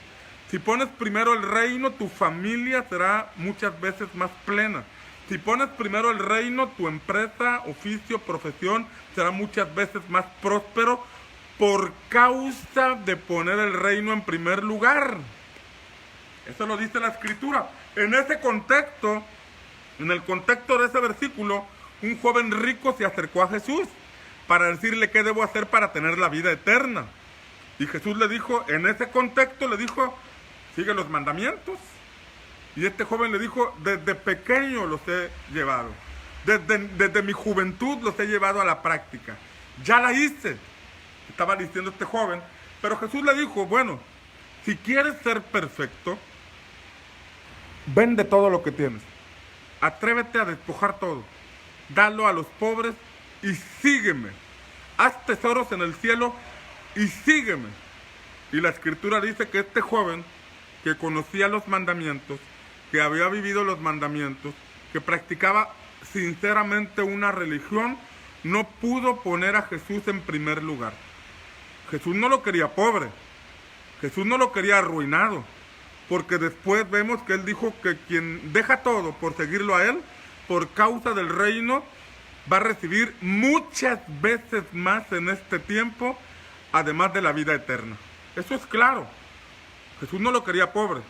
Si pones primero el reino, tu familia será muchas veces más plena. Si pones primero el reino, tu empresa, oficio, profesión será muchas veces más próspero por causa de poner el reino en primer lugar. Eso lo dice la Escritura. En ese contexto, en el contexto de ese versículo, un joven rico se acercó a Jesús para decirle qué debo hacer para tener la vida eterna. Y Jesús le dijo, en ese contexto le dijo, sigue los mandamientos. Y este joven le dijo, desde pequeño los he llevado. Desde mi juventud los he llevado a la práctica. Ya la hice, estaba diciendo este joven. Pero Jesús le dijo, bueno, si quieres ser perfecto, vende todo lo que tienes. Atrévete a despojar todo. Dalo a los pobres y sígueme. Haz tesoros en el cielo y sígueme. Y la Escritura dice que este joven, que conocía los mandamientos, que había vivido los mandamientos, que practicaba sinceramente una religión, no pudo poner a Jesús en primer lugar. Jesús no lo quería pobre, Jesús no lo quería arruinado, porque después vemos que él dijo que quien deja todo por seguirlo a él, por causa del reino, va a recibir muchas veces más en este tiempo, además de la vida eterna. Eso es claro. Jesús no lo quería pobre,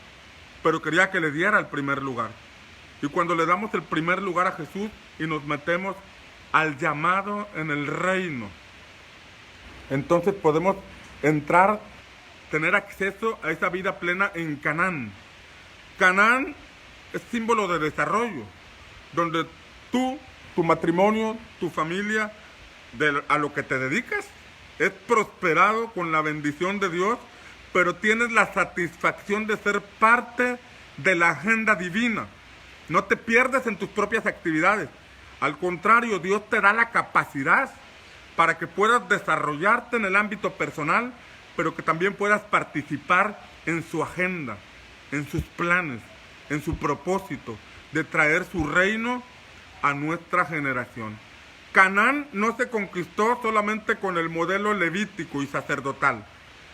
pero quería que le diera el primer lugar. Y cuando le damos el primer lugar a Jesús y nos metemos al llamado en el reino, entonces podemos entrar, tener acceso a esa vida plena en Canaán. Canaán es símbolo de desarrollo, donde tú, tu matrimonio, tu familia, a lo que te dedicas, es prosperado con la bendición de Dios, pero tienes la satisfacción de ser parte de la agenda divina. No te pierdes en tus propias actividades. Al contrario, Dios te da la capacidad para que puedas desarrollarte en el ámbito personal, pero que también puedas participar en su agenda, en sus planes, en su propósito de traer su reino a nuestra generación. Canaán no se conquistó solamente con el modelo levítico y sacerdotal.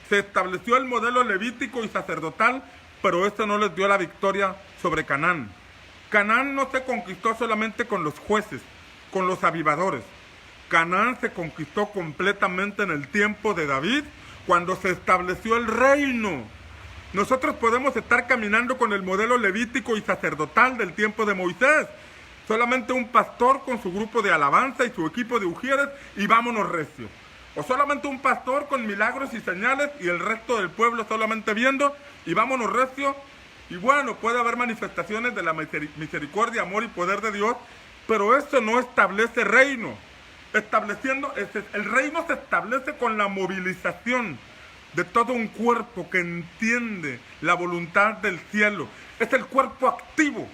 Se estableció el modelo levítico y sacerdotal, pero esto no les dio la victoria sobre Canaán. Canaán no se conquistó solamente con los jueces, con los avivadores. Canaán se conquistó completamente en el tiempo de David, cuando se estableció el reino. Nosotros podemos estar caminando con el modelo levítico y sacerdotal del tiempo de Moisés. Solamente un pastor con su grupo de alabanza y su equipo de ujieres y vámonos recio. O solamente un pastor con milagros y señales y el resto del pueblo solamente viendo y vámonos recio. Y bueno, puede haber manifestaciones de la misericordia, amor y poder de Dios, pero eso no establece reino. El reino se establece con la movilización de todo un cuerpo que entiende la voluntad del cielo. Es el cuerpo activo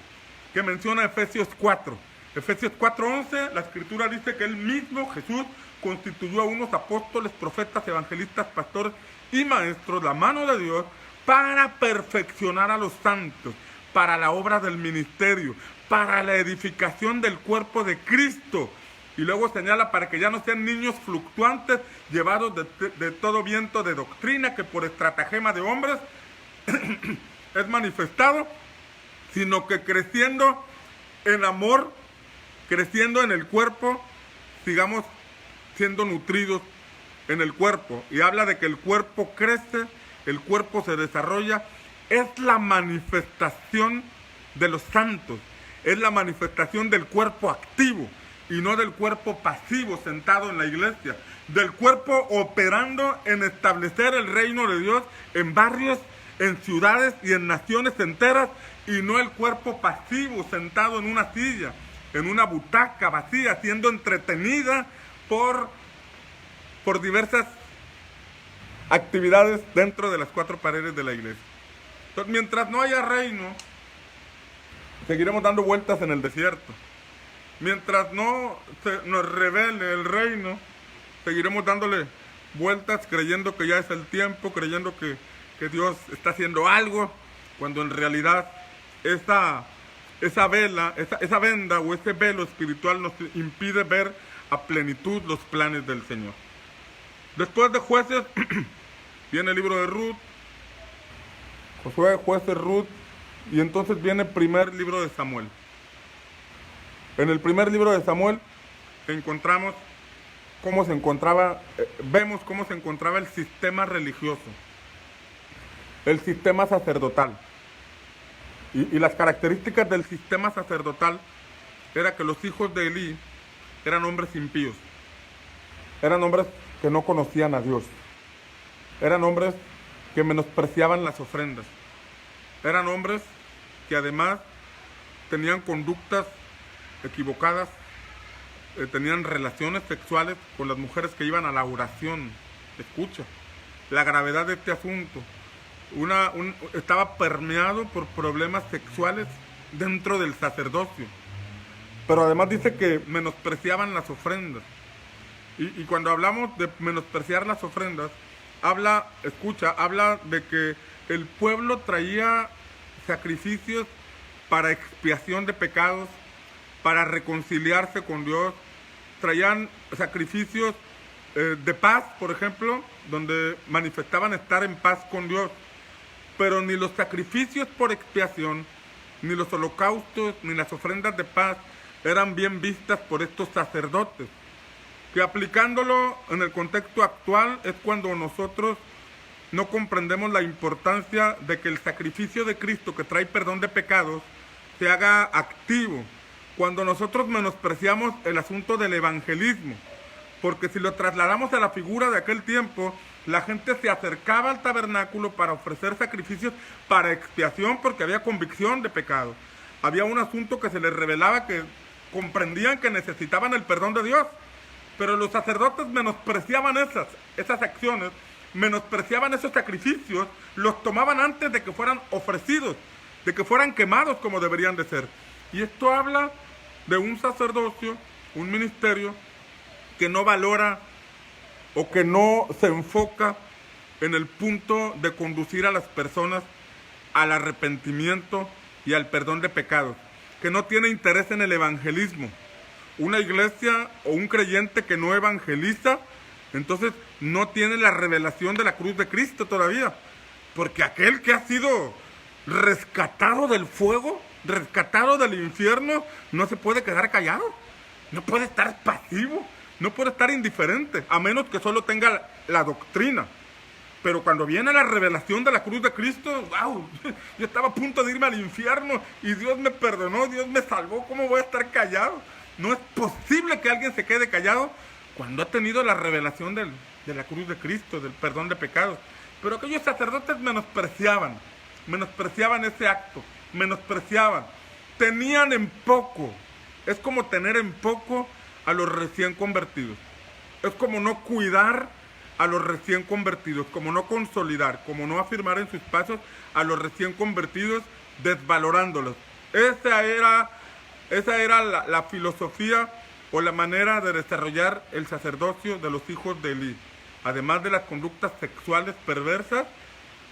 que menciona Efesios 4. Efesios 4:11, la escritura dice que él mismo, Jesús, constituyó a unos apóstoles, profetas, evangelistas, pastores y maestros, la mano de Dios, para perfeccionar a los santos, para la obra del ministerio, para la edificación del cuerpo de Cristo. Y luego señala para que ya no sean niños fluctuantes, llevados de todo viento de doctrina que por estratagema de hombres es manifestado, sino que creciendo en amor, creciendo en el cuerpo, sigamos siendo nutridos en el cuerpo. Y habla de que el cuerpo crece, el cuerpo se desarrolla, es la manifestación de los santos, es la manifestación del cuerpo activo y no del cuerpo pasivo sentado en la iglesia, del cuerpo operando en establecer el reino de Dios en barrios, en ciudades y en naciones enteras, y no el cuerpo pasivo sentado en una silla, en una butaca vacía, siendo entretenida por diversas actividades dentro de las cuatro paredes de la iglesia. Entonces, mientras no haya reino, seguiremos dando vueltas en el desierto. Mientras no nos revele el reino, seguiremos dándole vueltas creyendo que ya es el tiempo, creyendo que Dios está haciendo algo, cuando en realidad esa venda o ese velo espiritual nos impide ver a plenitud los planes del Señor. Después de Jueces viene el libro de Ruth, Josué, Jueces, Ruth, y entonces viene el primer libro de Samuel. En el primer libro de Samuel encontramos vemos cómo se encontraba el sistema religioso, el sistema sacerdotal. Y las características del sistema sacerdotal era que los hijos de Elí eran hombres impíos, eran hombres que no conocían a Dios, eran hombres que menospreciaban las ofrendas, eran hombres que además tenían conductas equivocadas, tenían relaciones sexuales con las mujeres que iban a la oración. Escucha la gravedad de este asunto. Estaba permeado por problemas sexuales dentro del sacerdocio, pero además dice que menospreciaban las ofrendas. Y cuando hablamos de menospreciar las ofrendas, habla de que el pueblo traía sacrificios para expiación de pecados, para reconciliarse con Dios. Traían sacrificios de paz, por ejemplo, donde manifestaban estar en paz con Dios. Pero ni los sacrificios por expiación, ni los holocaustos, ni las ofrendas de paz, eran bien vistas por estos sacerdotes, que aplicándolo en el contexto actual es cuando nosotros no comprendemos la importancia de que el sacrificio de Cristo que trae perdón de pecados se haga activo, cuando nosotros menospreciamos el asunto del evangelismo, porque si lo trasladamos a la figura de aquel tiempo, la gente se acercaba al tabernáculo para ofrecer sacrificios para expiación porque había convicción de pecado. Había un asunto que se les revelaba, que comprendían que necesitaban el perdón de Dios, pero los sacerdotes menospreciaban esas acciones, menospreciaban esos sacrificios, los tomaban antes de que fueran ofrecidos, de que fueran quemados como deberían de ser. Y esto habla de un sacerdocio, un ministerio, que no valora o que no se enfoca en el punto de conducir a las personas al arrepentimiento y al perdón de pecados, que no tiene interés en el evangelismo. Una iglesia o un creyente que no evangeliza, entonces no tiene la revelación de la cruz de Cristo todavía, porque aquel que ha sido rescatado del fuego, rescatado del infierno, no se puede quedar callado, no puede estar pasivo, no puede estar indiferente, a menos que solo tenga la doctrina. Pero cuando viene la revelación de la cruz de Cristo, wow, yo estaba a punto de irme al infierno y Dios me perdonó, Dios me salvó, ¿cómo voy a estar callado? No es posible que alguien se quede callado cuando ha tenido la revelación de la cruz de Cristo, del perdón de pecados. Pero aquellos sacerdotes menospreciaban ese acto, menospreciaban, tenían en poco. Es como tener en poco a los recién convertidos. Es como no cuidar a los recién convertidos, como no consolidar, como no afirmar en sus pasos a los recién convertidos, desvalorándolos. Esa era la filosofía o la manera de desarrollar el sacerdocio de los hijos de Elí. Además de las conductas sexuales perversas,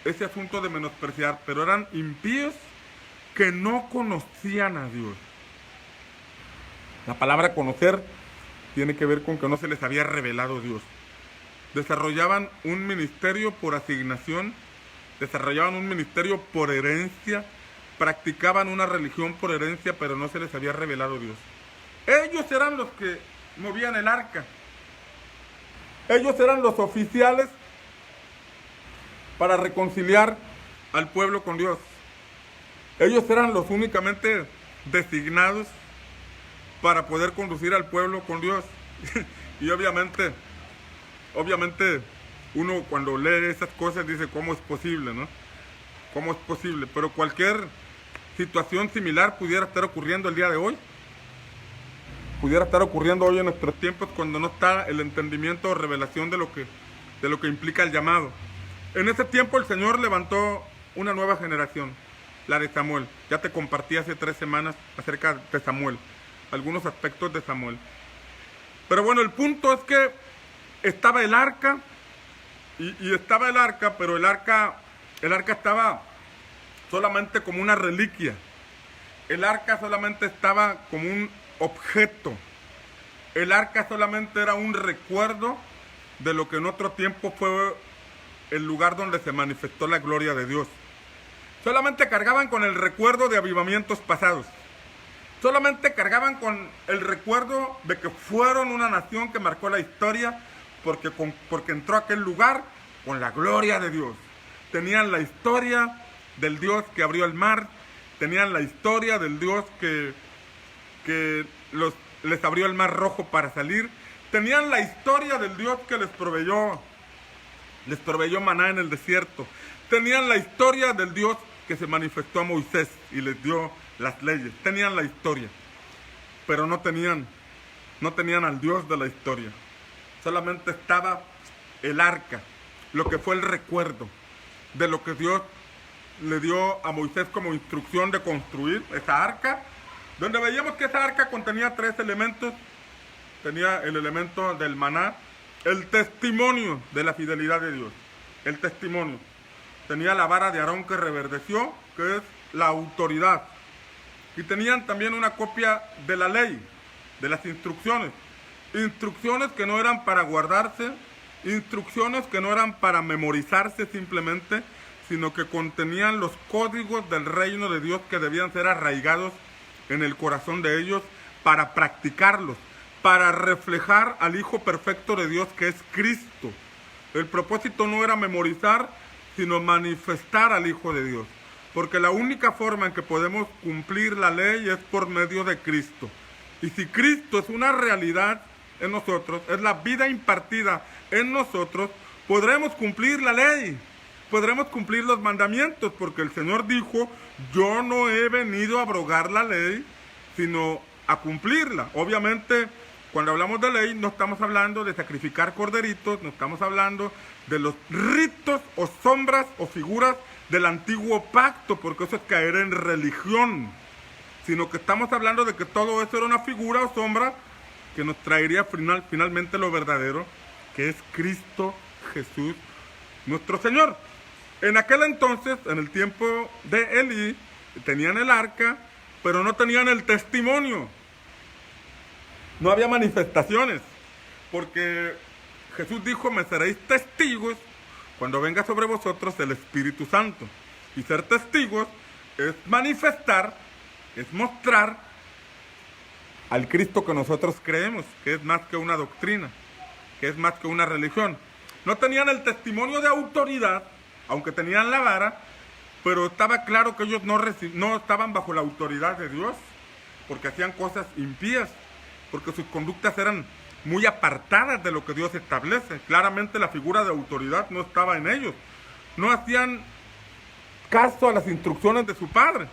ese asunto de menospreciar, pero eran impíos que no conocían a Dios. La palabra conocer tiene que ver con que no se les había revelado Dios. Desarrollaban un ministerio por asignación, desarrollaban un ministerio por herencia, practicaban una religión por herencia, pero no se les había revelado Dios. Ellos eran los que movían el arca. Ellos eran los oficiales para reconciliar al pueblo con Dios. Ellos eran los únicamente designados para poder conducir al pueblo con Dios. Y obviamente uno cuando lee esas cosas dice, ¿cómo es posible, no? ¿Cómo es posible? Pero cualquier situación similar pudiera estar ocurriendo el día de hoy. Pudiera estar ocurriendo hoy en nuestros tiempos cuando no está el entendimiento o revelación de lo que implica el llamado. En ese tiempo el Señor levantó una nueva generación, la de Samuel. Ya te compartí hace 3 semanas acerca de Samuel, algunos aspectos de Samuel. Pero bueno, el punto es que estaba el arca, y estaba el arca, pero el arca estaba solamente como una reliquia. El arca solamente estaba como un objeto. El arca solamente era un recuerdo de lo que en otro tiempo fue el lugar donde se manifestó la gloria de Dios. Solamente cargaban con el recuerdo de avivamientos pasados. Solamente cargaban con el recuerdo de que fueron una nación que marcó la historia porque entró a aquel lugar con la gloria de Dios. Tenían la historia del Dios que abrió el mar, tenían la historia del Dios que les abrió el mar rojo para salir, tenían la historia del Dios que les proveyó maná en el desierto, tenían la historia del Dios que se manifestó a Moisés y les dio las leyes, tenían la historia, pero no tenían al Dios de la historia. Solamente estaba el arca, lo que fue el recuerdo de lo que Dios le dio a Moisés como instrucción de construir esa arca, donde veíamos que esa arca contenía 3 elementos. Tenía el elemento del maná, el testimonio de la fidelidad de Dios, el testimonio. Tenía la vara de Aarón que reverdeció, que es la autoridad. Y tenían también una copia de la ley, de las instrucciones. Instrucciones que no eran para guardarse, instrucciones que no eran para memorizarse simplemente, sino que contenían los códigos del reino de Dios que debían ser arraigados en el corazón de ellos para practicarlos, para reflejar al Hijo perfecto de Dios, que es Cristo. El propósito no era memorizar, sino manifestar al Hijo de Dios. Porque la única forma en que podemos cumplir la ley es por medio de Cristo. Y si Cristo es una realidad en nosotros, es la vida impartida en nosotros, podremos cumplir la ley, podremos cumplir los mandamientos, porque el Señor dijo: yo no he venido a abrogar la ley, sino a cumplirla. Obviamente, cuando hablamos de ley, no estamos hablando de sacrificar corderitos, no estamos hablando de los ritos o sombras o figuras del antiguo pacto, porque eso es caer en religión, sino que estamos hablando de que todo eso era una figura o sombra que nos traería finalmente lo verdadero, que es Cristo Jesús, nuestro Señor. En aquel entonces, en el tiempo de Elí, tenían el arca, pero no tenían el testimonio. No había manifestaciones, porque Jesús dijo: me seréis testigos cuando venga sobre vosotros el Espíritu Santo. Y ser testigos es manifestar, es mostrar al Cristo que nosotros creemos, que es más que una doctrina, que es más que una religión. No tenían el testimonio de autoridad, aunque tenían la vara, pero estaba claro que ellos no estaban bajo la autoridad de Dios, porque hacían cosas impías, porque sus conductas eran muy apartadas de lo que Dios establece. Claramente la figura de autoridad no estaba en ellos. No hacían caso a las instrucciones de su padre,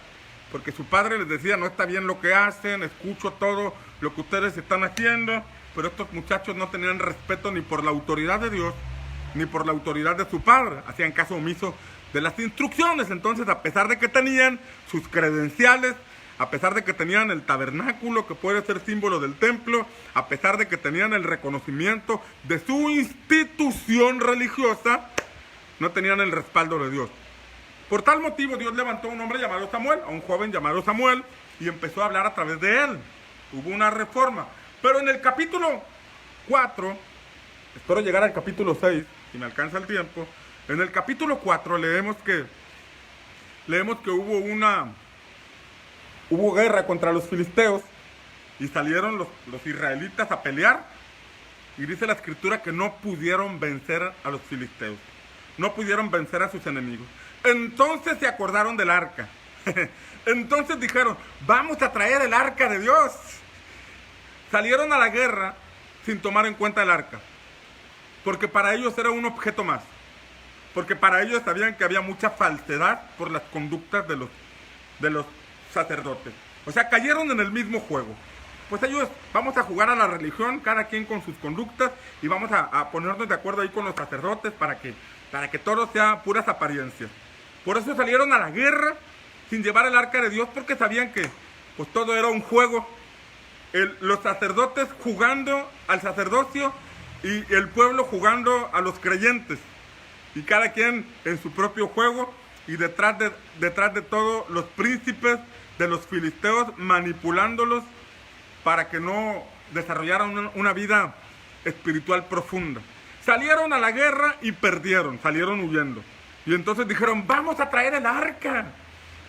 porque su padre les decía: no está bien lo que hacen, escucho todo lo que ustedes están haciendo. Pero estos muchachos no tenían respeto ni por la autoridad de Dios, ni por la autoridad de su padre. Hacían caso omiso de las instrucciones. Entonces, a pesar de que tenían sus credenciales, a pesar de que tenían el tabernáculo, que puede ser símbolo del templo, a pesar de que tenían el reconocimiento de su institución religiosa, no tenían el respaldo de Dios. Por tal motivo, Dios levantó a un hombre llamado Samuel, a un joven llamado Samuel, y empezó a hablar a través de él. Hubo una reforma. Pero en el capítulo 4, espero llegar al capítulo 6, si me alcanza el tiempo. En el capítulo 4 leemos que hubo guerra contra los filisteos, y salieron los israelitas a pelear, y dice la escritura que no pudieron vencer a los filisteos, no pudieron vencer a sus enemigos. Entonces se acordaron del arca. Entonces dijeron: vamos a traer el arca de Dios. Salieron a la guerra sin tomar en cuenta el arca, porque para ellos era un objeto más, porque para ellos sabían que había mucha falsedad por las conductas de los sacerdotes. O sea, cayeron en el mismo juego. Pues ellos: vamos a jugar a la religión, cada quien con sus conductas, y vamos a ponernos de acuerdo ahí con los sacerdotes para que todo sea puras apariencias. Por eso salieron a la guerra sin llevar el arca de Dios, porque sabían que pues todo era un juego. Los sacerdotes jugando al sacerdocio y el pueblo jugando a los creyentes, y cada quien en su propio juego, y detrás de todo los príncipes de los filisteos manipulándolos para que no desarrollaran una vida espiritual profunda. Salieron a la guerra y perdieron, salieron huyendo. Y entonces dijeron: vamos a traer el arca,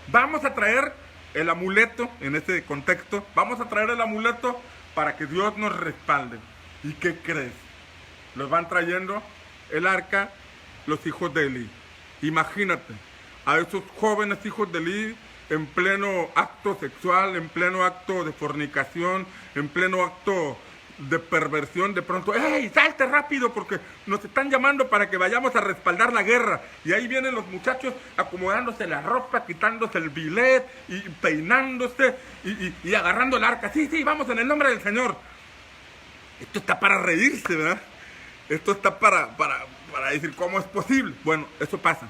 vamos a traer el amuleto. En este contexto, vamos a traer el amuleto para que Dios nos respalde. ¿Y qué crees? Los van trayendo el arca los hijos de Elí. Imagínate a esos jóvenes hijos de Elí en pleno acto sexual, en pleno acto de fornicación, en pleno acto de perversión. De pronto: ¡hey, salte rápido, porque nos están llamando para que vayamos a respaldar la guerra! Y ahí vienen los muchachos acomodándose la ropa, quitándose el bilet y peinándose y agarrando el arca. Sí, vamos en el nombre del Señor. Esto está para reírse, ¿verdad? Esto está para decir: ¿cómo es posible? Bueno, eso pasa,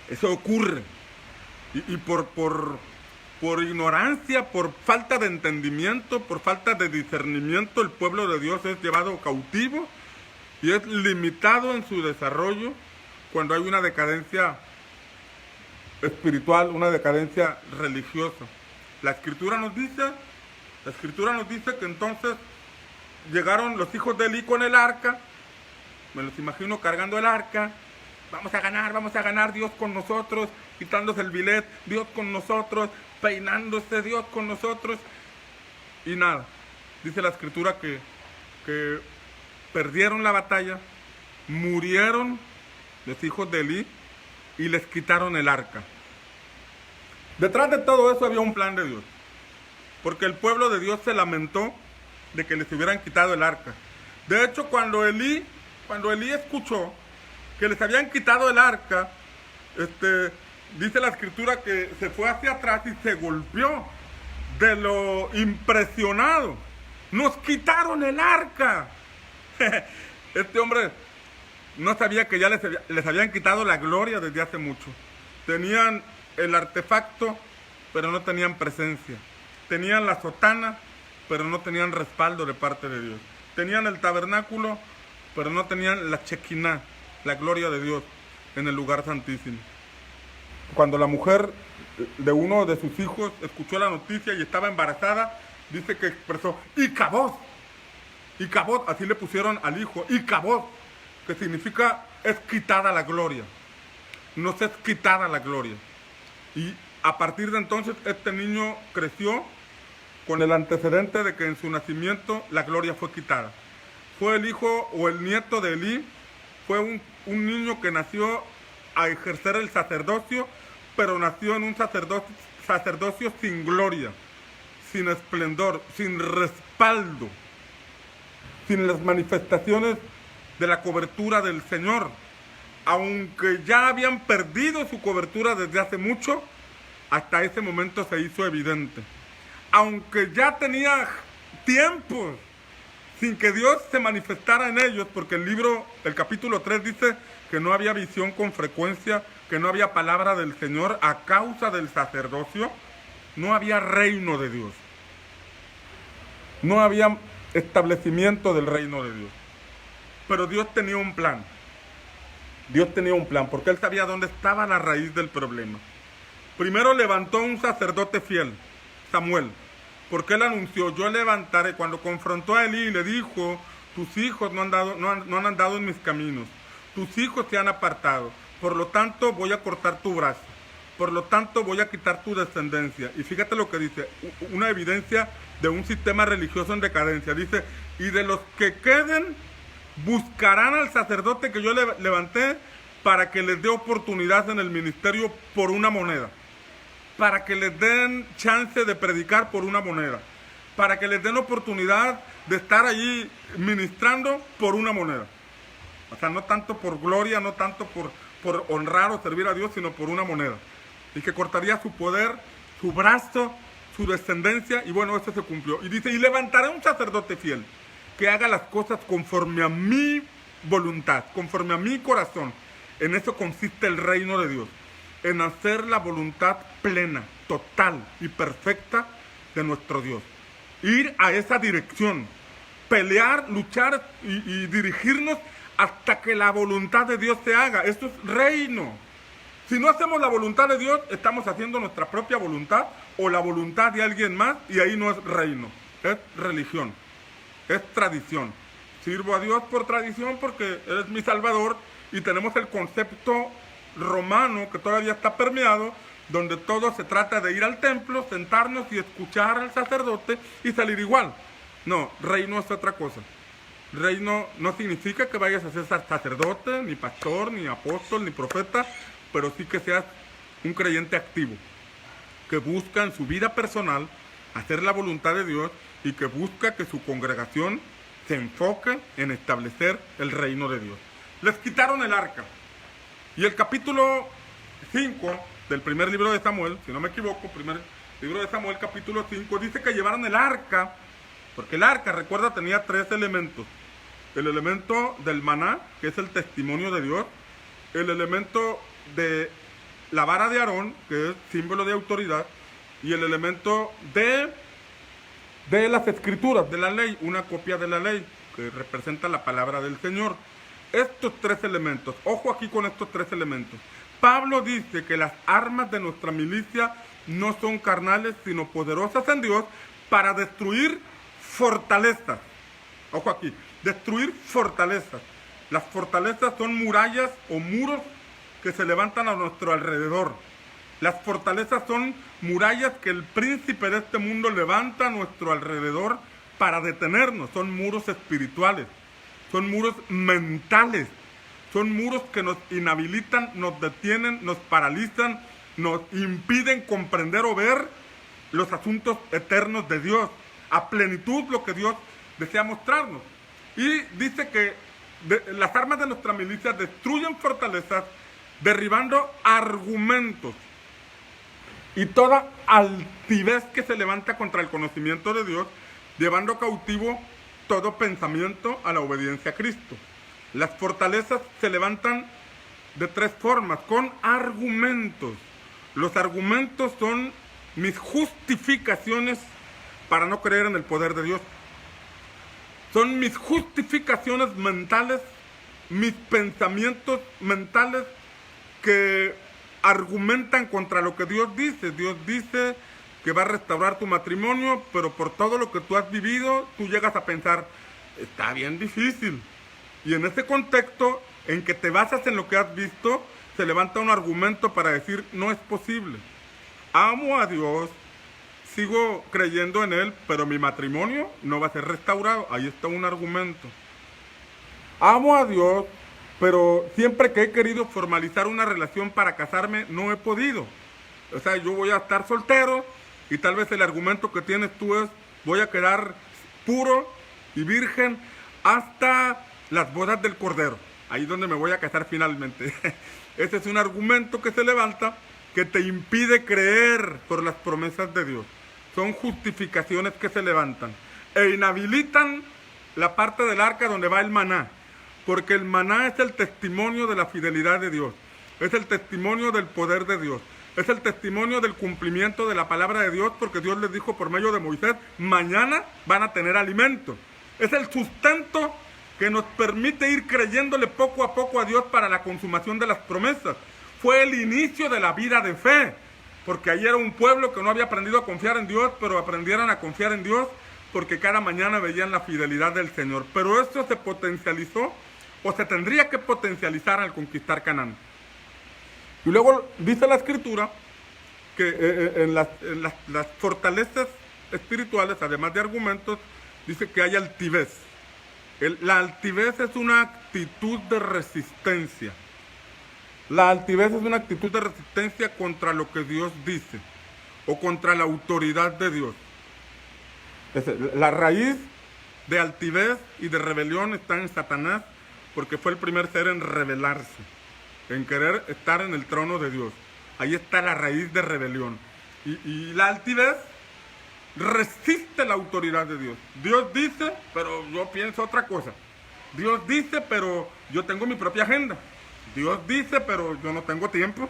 eso ocurre. Y por ignorancia, por falta de entendimiento, por falta de discernimiento, el pueblo de Dios es llevado cautivo y es limitado en su desarrollo cuando hay una decadencia espiritual, una decadencia religiosa. La escritura nos dice que entonces llegaron los hijos de Elí con el arca. Me los imagino cargando el arca. Vamos a ganar, Dios con nosotros, quitándose el bilet, Dios con nosotros, peinándose, Dios con nosotros. y nada. Dice la escritura que perdieron la batalla, murieron los hijos de Elí y les quitaron el arca. Detrás de todo eso había un plan de Dios, porque el pueblo de Dios se lamentó de que les hubieran quitado el arca. De hecho, cuando Elí escuchó que les habían quitado el arca, dice la escritura que se fue hacia atrás y se golpeó de lo impresionado. ¡Nos quitaron el arca! Este hombre no sabía que ya les habían quitado la gloria desde hace mucho. Tenían el artefacto, pero no tenían presencia. Tenían la sotana, pero no tenían respaldo de parte de Dios. Tenían el tabernáculo, pero no tenían la Shekinah, la gloria de Dios, en el lugar santísimo. Cuando la mujer de uno de sus hijos escuchó la noticia y estaba embarazada, dice que expresó, Icabod, así le pusieron al hijo, Icabod, que significa es quitada la gloria. Nos es quitada la gloria. Y a partir de entonces este niño creció con el antecedente de que en su nacimiento la gloria fue quitada. Fue el hijo o el nieto de Elí, fue un niño que nació a ejercer el sacerdocio, pero nació en un sacerdocio sin gloria, sin esplendor, sin respaldo, sin las manifestaciones de la cobertura del Señor. Aunque ya habían perdido su cobertura desde hace mucho, hasta ese momento se hizo evidente. Aunque ya tenía tiempo sin que Dios se manifestara en ellos, porque el capítulo 3 dice que no había visión con frecuencia, que no había palabra del Señor a causa del sacerdocio, no había reino de Dios. No había establecimiento del reino de Dios. Pero Dios tenía un plan. Dios tenía un plan, porque Él sabía dónde estaba la raíz del problema. Primero levantó un sacerdote fiel, Samuel, porque Él anunció, yo levantaré, cuando confrontó a Elí y le dijo, tus hijos no han andado en mis caminos, tus hijos se han apartado, por lo tanto voy a cortar tu brazo, por lo tanto voy a quitar tu descendencia. Y fíjate lo que dice, una evidencia de un sistema religioso en decadencia. Dice, y de los que queden, buscarán al sacerdote que yo levanté para que les dé oportunidad en el ministerio por una moneda, para que les den chance de predicar por una moneda, para que les den oportunidad de estar allí ministrando por una moneda. O sea, no tanto por gloria, no tanto por honrar o servir a Dios, sino por una moneda. Y que cortaría su poder, su brazo, su descendencia, y bueno, eso se cumplió. Y dice, y levantaré un sacerdote fiel, que haga las cosas conforme a mi voluntad, conforme a mi corazón. En eso consiste el reino de Dios, en hacer la voluntad plena, total y perfecta de nuestro Dios. Ir a esa dirección, pelear, luchar y dirigirnos hasta que la voluntad de Dios se haga. Esto es reino. Si no hacemos la voluntad de Dios, estamos haciendo nuestra propia voluntad o la voluntad de alguien más, y ahí no es reino, es religión, es tradición. Sirvo a Dios por tradición porque Él es mi Salvador, y tenemos el concepto romano que todavía está permeado, donde todo se trata de ir al templo, sentarnos y escuchar al sacerdote y salir igual. No, reino es otra cosa. Reino no significa que vayas a ser sacerdote, ni pastor, ni apóstol, ni profeta, pero sí que seas un creyente activo, que busca en su vida personal hacer la voluntad de Dios y que busca que su congregación se enfoque en establecer el reino de Dios. Les quitaron el arca. Y el capítulo 5 del primer libro de Samuel, si no me equivoco, primer libro de Samuel, capítulo 5, dice que llevaron el arca, porque el arca, recuerda, tenía 3 elementos. El elemento del maná, que es el testimonio de Dios, el elemento de la vara de Aarón, que es símbolo de autoridad, y el elemento de las escrituras, de la ley, una copia de la ley, que representa la palabra del Señor. Estos 3 elementos, ojo aquí con estos 3 elementos. Pablo dice que las armas de nuestra milicia no son carnales, sino poderosas en Dios para destruir fortalezas. Ojo aquí, destruir fortalezas. Las fortalezas son murallas o muros que se levantan a nuestro alrededor. Las fortalezas son murallas que el príncipe de este mundo levanta a nuestro alrededor para detenernos. Son muros espirituales, son muros mentales, son muros que nos inhabilitan, nos detienen, nos paralizan, nos impiden comprender o ver los asuntos eternos de Dios, a plenitud lo que Dios desea mostrarnos. Y dice que las armas de nuestra milicia destruyen fortalezas, derribando argumentos y toda altivez que se levanta contra el conocimiento de Dios, llevando cautivo todo pensamiento a la obediencia a Cristo. Las fortalezas se levantan de tres formas, con argumentos. Los argumentos son mis justificaciones para no creer en el poder de Dios. Son mis justificaciones mentales, mis pensamientos mentales que argumentan contra lo que Dios dice. Dios dice que va a restaurar tu matrimonio, pero por todo lo que tú has vivido, tú llegas a pensar, está bien difícil. Y en ese contexto, en que te basas en lo que has visto, se levanta un argumento para decir, no es posible. Amo a Dios, sigo creyendo en Él, pero mi matrimonio no va a ser restaurado. Ahí está un argumento. Amo a Dios, pero siempre que he querido formalizar una relación para casarme, no he podido. O sea, yo voy a estar soltero y tal vez el argumento que tienes tú es, voy a quedar puro y virgen hasta las bodas del Cordero. Ahí es donde me voy a casar finalmente. Ese es un argumento que se levanta que te impide creer por las promesas de Dios. Son justificaciones que se levantan e inhabilitan la parte del arca donde va el maná, porque el maná es el testimonio de la fidelidad de Dios, es el testimonio del poder de Dios, es el testimonio del cumplimiento de la palabra de Dios, porque Dios les dijo por medio de Moisés, mañana van a tener alimento. Es el sustento que nos permite ir creyéndole poco a poco a Dios para la consumación de las promesas. Fue el inicio de la vida de fe, porque ahí era un pueblo que no había aprendido a confiar en Dios, pero aprendieron a confiar en Dios porque cada mañana veían la fidelidad del Señor. Pero esto se potencializó, o se tendría que potencializar al conquistar Canaán. Y luego dice la Escritura que en las fortalezas espirituales, además de argumentos, dice que hay altivez. La altivez es una actitud de resistencia. La altivez es una actitud de resistencia contra lo que Dios dice o contra la autoridad de Dios. La raíz de altivez y de rebelión está en Satanás, porque fue el primer ser en rebelarse, en querer estar en el trono de Dios. Ahí está la raíz de rebelión. Y la altivez resiste la autoridad de Dios. Dios dice, pero yo pienso otra cosa. Dios dice, pero yo tengo mi propia agenda. Dios dice, pero yo no tengo tiempo.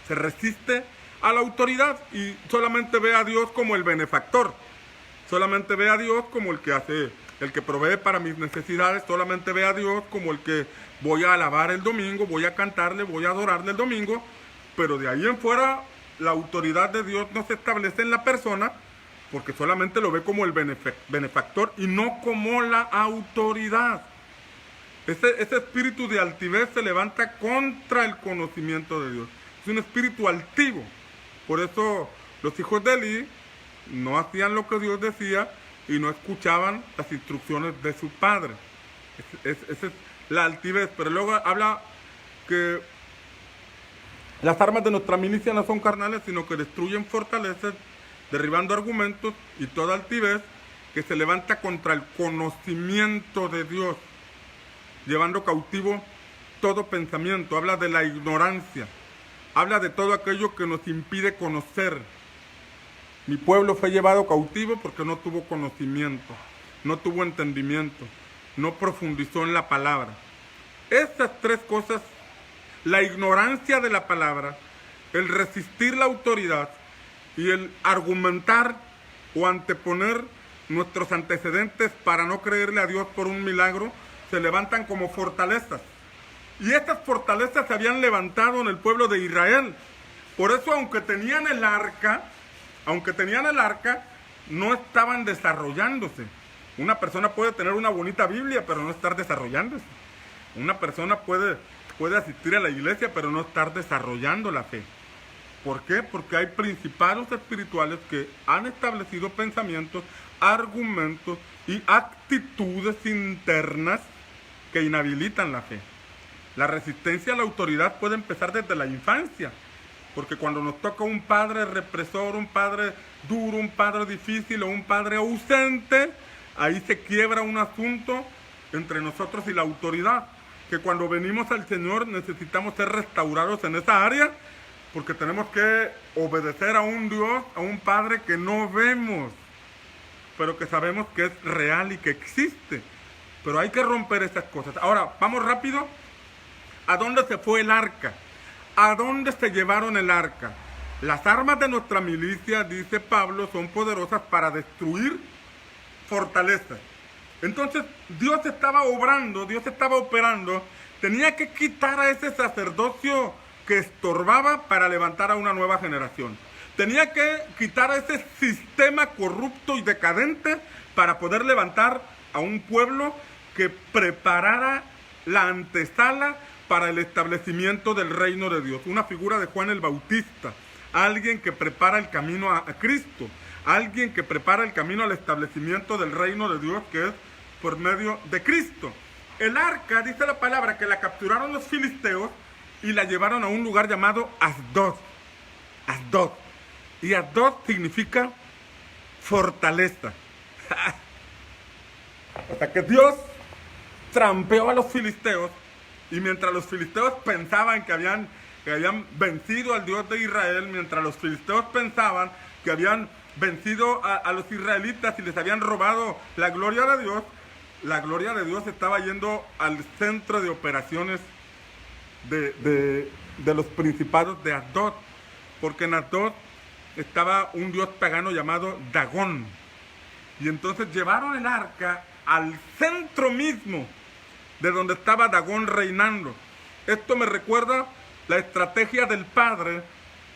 Se resiste a la autoridad y solamente ve a Dios como el benefactor. Solamente ve a Dios como el que hace, el que provee para mis necesidades. Solamente ve a Dios como el que voy a alabar el domingo, voy a cantarle, voy a adorarle el domingo. Pero de ahí en fuera, la autoridad de Dios no se establece en la persona, porque solamente lo ve como el benefactor y no como la autoridad. Ese espíritu de altivez se levanta contra el conocimiento de Dios. Es un espíritu altivo. Por eso los hijos de Elí no hacían lo que Dios decía y no escuchaban las instrucciones de su padre. Esa es la altivez. Pero luego habla que las armas de nuestra milicia no son carnales, sino que destruyen fortalezas, derribando argumentos y toda altivez que se levanta contra el conocimiento de Dios, llevando cautivo todo pensamiento. Habla de la ignorancia, habla de todo aquello que nos impide conocer. Mi pueblo fue llevado cautivo porque no tuvo conocimiento, no tuvo entendimiento, no profundizó en la palabra. Estas tres cosas, la ignorancia de la palabra, el resistir la autoridad y el argumentar o anteponer nuestros antecedentes para no creerle a Dios por un milagro, se levantan como fortalezas. Y estas fortalezas se habían levantado en el pueblo de Israel. Por eso, aunque tenían el arca, no estaban desarrollándose. Una persona puede tener una bonita Biblia, pero no estar desarrollándose. Una persona puede asistir a la iglesia, pero no estar desarrollando la fe. ¿Por qué? Porque hay principados espirituales que han establecido pensamientos, argumentos y actitudes internas que inhabilitan la fe. La resistencia a la autoridad puede empezar desde la infancia, porque cuando nos toca un padre represor, un padre duro, un padre difícil o un padre ausente, ahí se quiebra un asunto entre nosotros y la autoridad, que cuando venimos al Señor necesitamos ser restaurados en esa área, porque tenemos que obedecer a un Dios, a un Padre que no vemos, pero que sabemos que es real y que existe. Pero hay que romper esas cosas. Ahora, vamos rápido. ¿A dónde se fue el arca? ¿A dónde se llevaron el arca? Las armas de nuestra milicia, dice Pablo, son poderosas para destruir fortalezas. Entonces, Dios estaba obrando, Dios estaba operando, tenía que quitar a ese sacerdocio que estorbaba para levantar a una nueva generación. Tenía que quitar a ese sistema corrupto y decadente para poder levantar a un pueblo que preparara la antesala para el establecimiento del reino de Dios. Una figura de Juan el Bautista, alguien que prepara el camino a Cristo, alguien que prepara el camino al establecimiento del reino de Dios, que es por medio de Cristo. El arca, dice la palabra, que la capturaron los filisteos y la llevaron a un lugar llamado Asdod. Asdod. Y Asdod significa fortaleza. Hasta que Dios trampeó a los filisteos, y mientras los filisteos pensaban que habían vencido al Dios de Israel, mientras los filisteos pensaban que habían vencido a los israelitas y les habían robado la gloria de Dios estaba yendo al centro de operaciones de los principados de Asdod, porque en Asdod estaba un dios pagano llamado Dagón, y entonces llevaron el arca al centro mismo de donde estaba Dagón reinando. Esto me recuerda la estrategia del Padre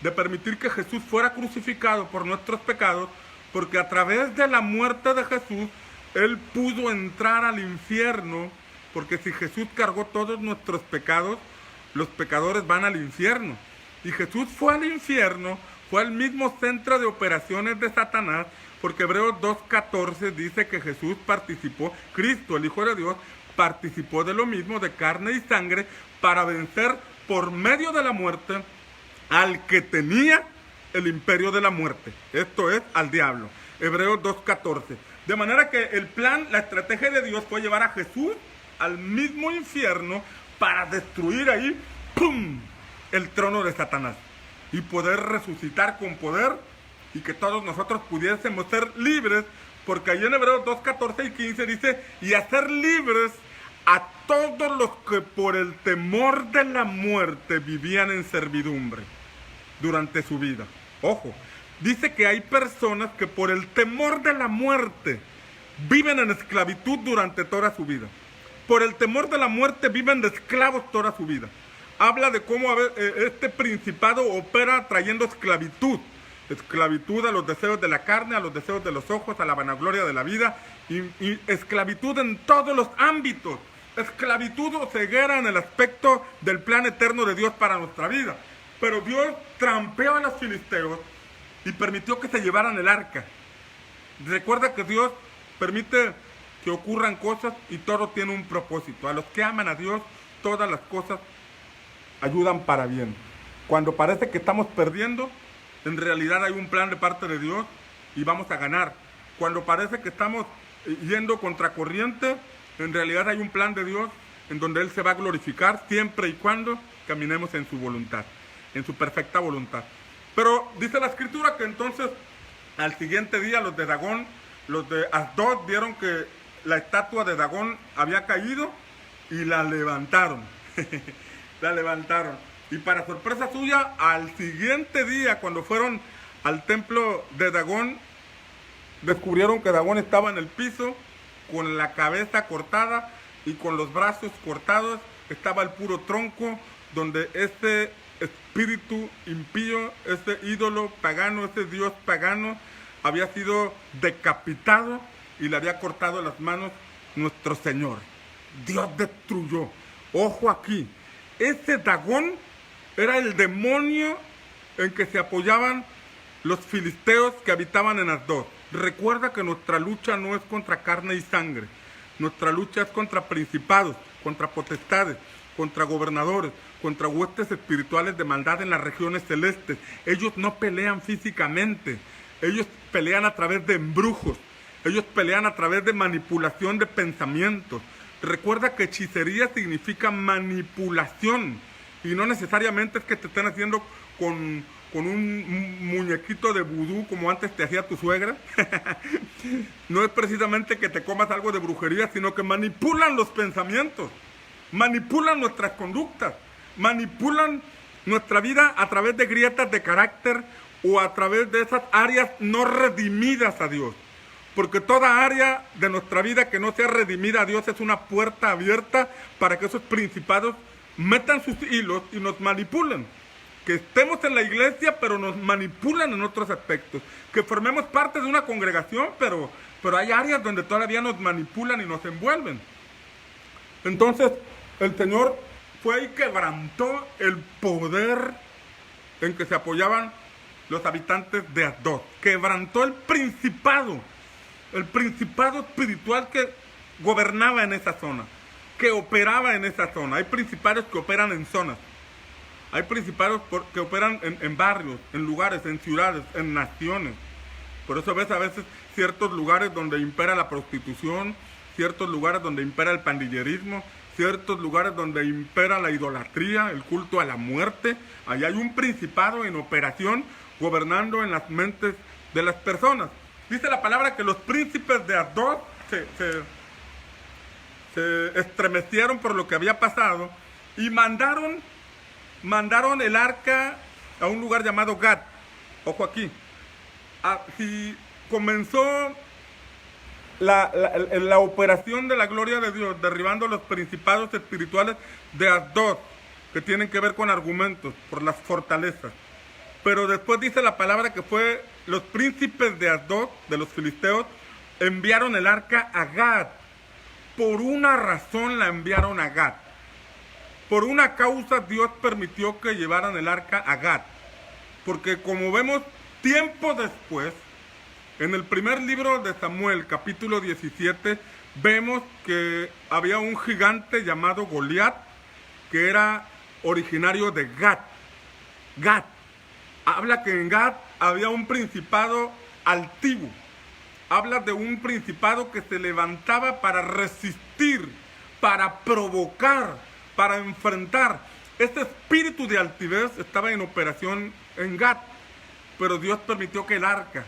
de permitir que Jesús fuera crucificado por nuestros pecados, porque a través de la muerte de Jesús Él pudo entrar al infierno, porque si Jesús cargó todos nuestros pecados, los pecadores van al infierno. Y Jesús fue al infierno, fue al mismo centro de operaciones de Satanás, porque Hebreos 2:14 dice que Jesús participó, Cristo, el Hijo de Dios, participó de lo mismo, de carne y sangre, para vencer por medio de la muerte al que tenía el imperio de la muerte. Esto es, al diablo. Hebreos 2:14. De manera que el plan, la estrategia de Dios fue llevar a Jesús al mismo infierno para destruir ahí, ¡pum!, el trono de Satanás y poder resucitar con poder y que todos nosotros pudiésemos ser libres, porque ahí en Hebreos 2:14 y 15 dice, y hacer libres a todos los que por el temor de la muerte vivían en servidumbre durante su vida. Ojo, dice que hay personas que por el temor de la muerte viven en esclavitud durante toda su vida. Por el temor de la muerte viven de esclavos toda su vida. Habla de cómo este principado opera trayendo esclavitud. Esclavitud a los deseos de la carne, a los deseos de los ojos, a la vanagloria de la vida, y esclavitud en todos los ámbitos. Esclavitud o ceguera en el aspecto del plan eterno de Dios para nuestra vida. Pero Dios trampeó a los filisteos y permitió que se llevaran el arca. Recuerda que Dios permite que ocurran cosas y todo tiene un propósito. A los que aman a Dios, todas las cosas ayudan para bien. Cuando parece que estamos perdiendo, en realidad hay un plan de parte de Dios y vamos a ganar. Cuando parece que estamos yendo contracorriente, en realidad hay un plan de Dios en donde Él se va a glorificar siempre y cuando caminemos en su voluntad, en su perfecta voluntad. Pero dice la Escritura que entonces al siguiente día los de Dagón, los de Asdod, vieron que la estatua de Dagón había caído y la levantaron. La levantaron. Y para sorpresa suya, al siguiente día, cuando fueron al templo de Dagón, descubrieron que Dagón estaba en el piso, con la cabeza cortada y con los brazos cortados. Estaba el puro tronco, donde este espíritu impío, este ídolo pagano, este dios pagano, había sido decapitado y le había cortado las manos nuestro Señor. Dios destruyó. Ojo aquí, ese Dagón era el demonio en que se apoyaban los filisteos que habitaban en Asdod. Recuerda que nuestra lucha no es contra carne y sangre. Nuestra lucha es contra principados, contra potestades, contra gobernadores, contra huestes espirituales de maldad en las regiones celestes. Ellos no pelean físicamente. Ellos pelean a través de embrujos. Ellos pelean a través de manipulación de pensamientos. Recuerda que hechicería significa manipulación. Y no necesariamente es que te estén haciendo con un muñequito de vudú como antes te hacía tu suegra. No es precisamente que te comas algo de brujería, sino que manipulan los pensamientos, manipulan nuestras conductas, manipulan nuestra vida a través de grietas de carácter o a través de esas áreas no redimidas a Dios. Porque toda área de nuestra vida que no sea redimida a Dios es una puerta abierta para que esos principados metan sus hilos y nos manipulen. Que estemos en la iglesia, pero nos manipulan en otros aspectos. Que formemos parte de una congregación, pero hay áreas donde todavía nos manipulan y nos envuelven. Entonces, el Señor fue y quebrantó el poder en que se apoyaban los habitantes de Asdod. Quebrantó el principado espiritual que gobernaba en esa zona, que operaba en esa zona. Hay principados que operan en zonas. Hay principados que operan en barrios, en lugares, en ciudades, en naciones. Por eso ves a veces ciertos lugares donde impera la prostitución, ciertos lugares donde impera el pandillerismo, ciertos lugares donde impera la idolatría, el culto a la muerte. Allá hay un principado en operación gobernando en las mentes de las personas. Dice la palabra que los príncipes de Asdod se estremecieron por lo que había pasado y mandaron el arca a un lugar llamado Gat. Ojo aquí. Si comenzó la operación de la gloria de Dios, derribando los principados espirituales de Asdod, que tienen que ver con argumentos, por las fortalezas. Pero después dice la palabra que fue los príncipes de Asdod, de los filisteos, enviaron el arca a Gat. Por una razón la enviaron a Gat. Por una causa Dios permitió que llevaran el arca a Gat. Porque como vemos tiempo después, en el primer libro de Samuel, capítulo 17, vemos que había un gigante llamado Goliat, que era originario de Gat. Gat. Habla que en Gat había un principado altivo. Habla de un principado que se levantaba para resistir, para provocar, para enfrentar. Este espíritu de altivez estaba en operación en Gat, pero Dios permitió que el arca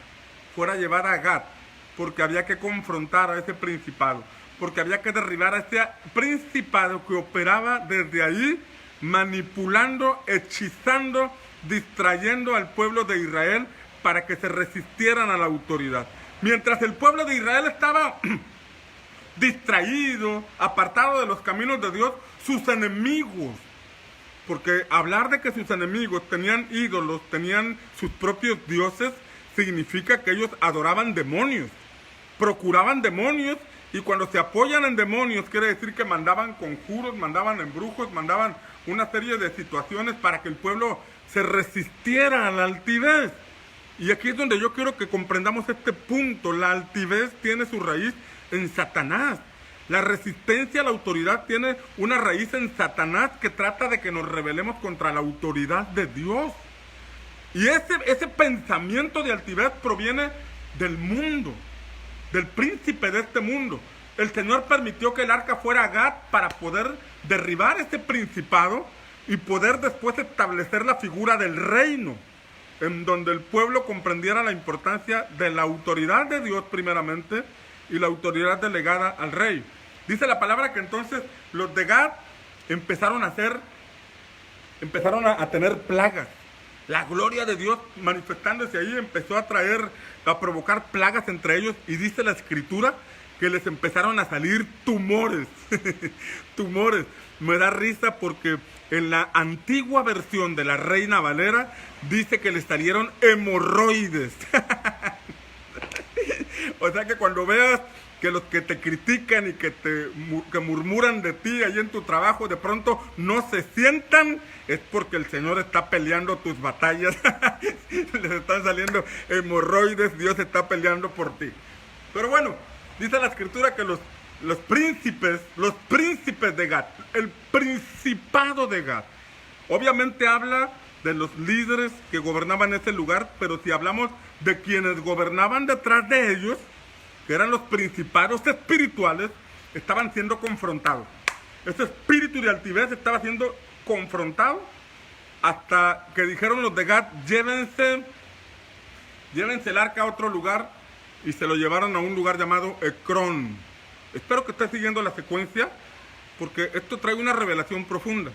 fuera llevada a Gat, porque había que confrontar a ese principado, porque había que derribar a ese principado que operaba desde ahí, manipulando, hechizando, distrayendo al pueblo de Israel para que se resistieran a la autoridad. Mientras el pueblo de Israel estaba distraído, apartado de los caminos de Dios, sus enemigos, porque hablar de que sus enemigos tenían ídolos, tenían sus propios dioses, significa que ellos adoraban demonios, procuraban demonios, y cuando se apoyan en demonios quiere decir que mandaban conjuros, mandaban embrujos, mandaban una serie de situaciones para que el pueblo se resistiera a la altivez. Y aquí es donde yo quiero que comprendamos este punto. La altivez tiene su raíz en Satanás. La resistencia a la autoridad tiene una raíz en Satanás, que trata de que nos rebelemos contra la autoridad de Dios. Y ese pensamiento de altivez proviene del mundo, del príncipe de este mundo. El Señor permitió que el arca fuera a Gat para poder derribar ese principado y poder después establecer la figura del reino, en donde el pueblo comprendiera la importancia de la autoridad de Dios primeramente y la autoridad delegada al rey. Dice la palabra que entonces los de Gat empezaron a tener plagas. La gloria de Dios manifestándose ahí empezó a provocar plagas entre ellos, y dice la escritura que les empezaron a salir tumores. Tumores. Me da risa porque en la antigua versión de la Reina Valera dice que les salieron hemorroides. O sea que cuando veas que los que te critican y que murmuran de ti ahí en tu trabajo de pronto no se sientan, es porque el Señor está peleando tus batallas. Les están saliendo hemorroides, Dios está peleando por ti. Pero bueno, dice la Escritura que los príncipes de Gad, el principado de Gad, obviamente habla de los líderes que gobernaban ese lugar, pero si hablamos de quienes gobernaban detrás de ellos, que eran los principados espirituales, estaban siendo confrontados. Ese espíritu de altivez estaba siendo confrontado hasta que dijeron los de Gad, llévense el arca a otro lugar, y se lo llevaron a un lugar llamado Ecrón. Espero que estés siguiendo la secuencia, porque esto trae una revelación profunda.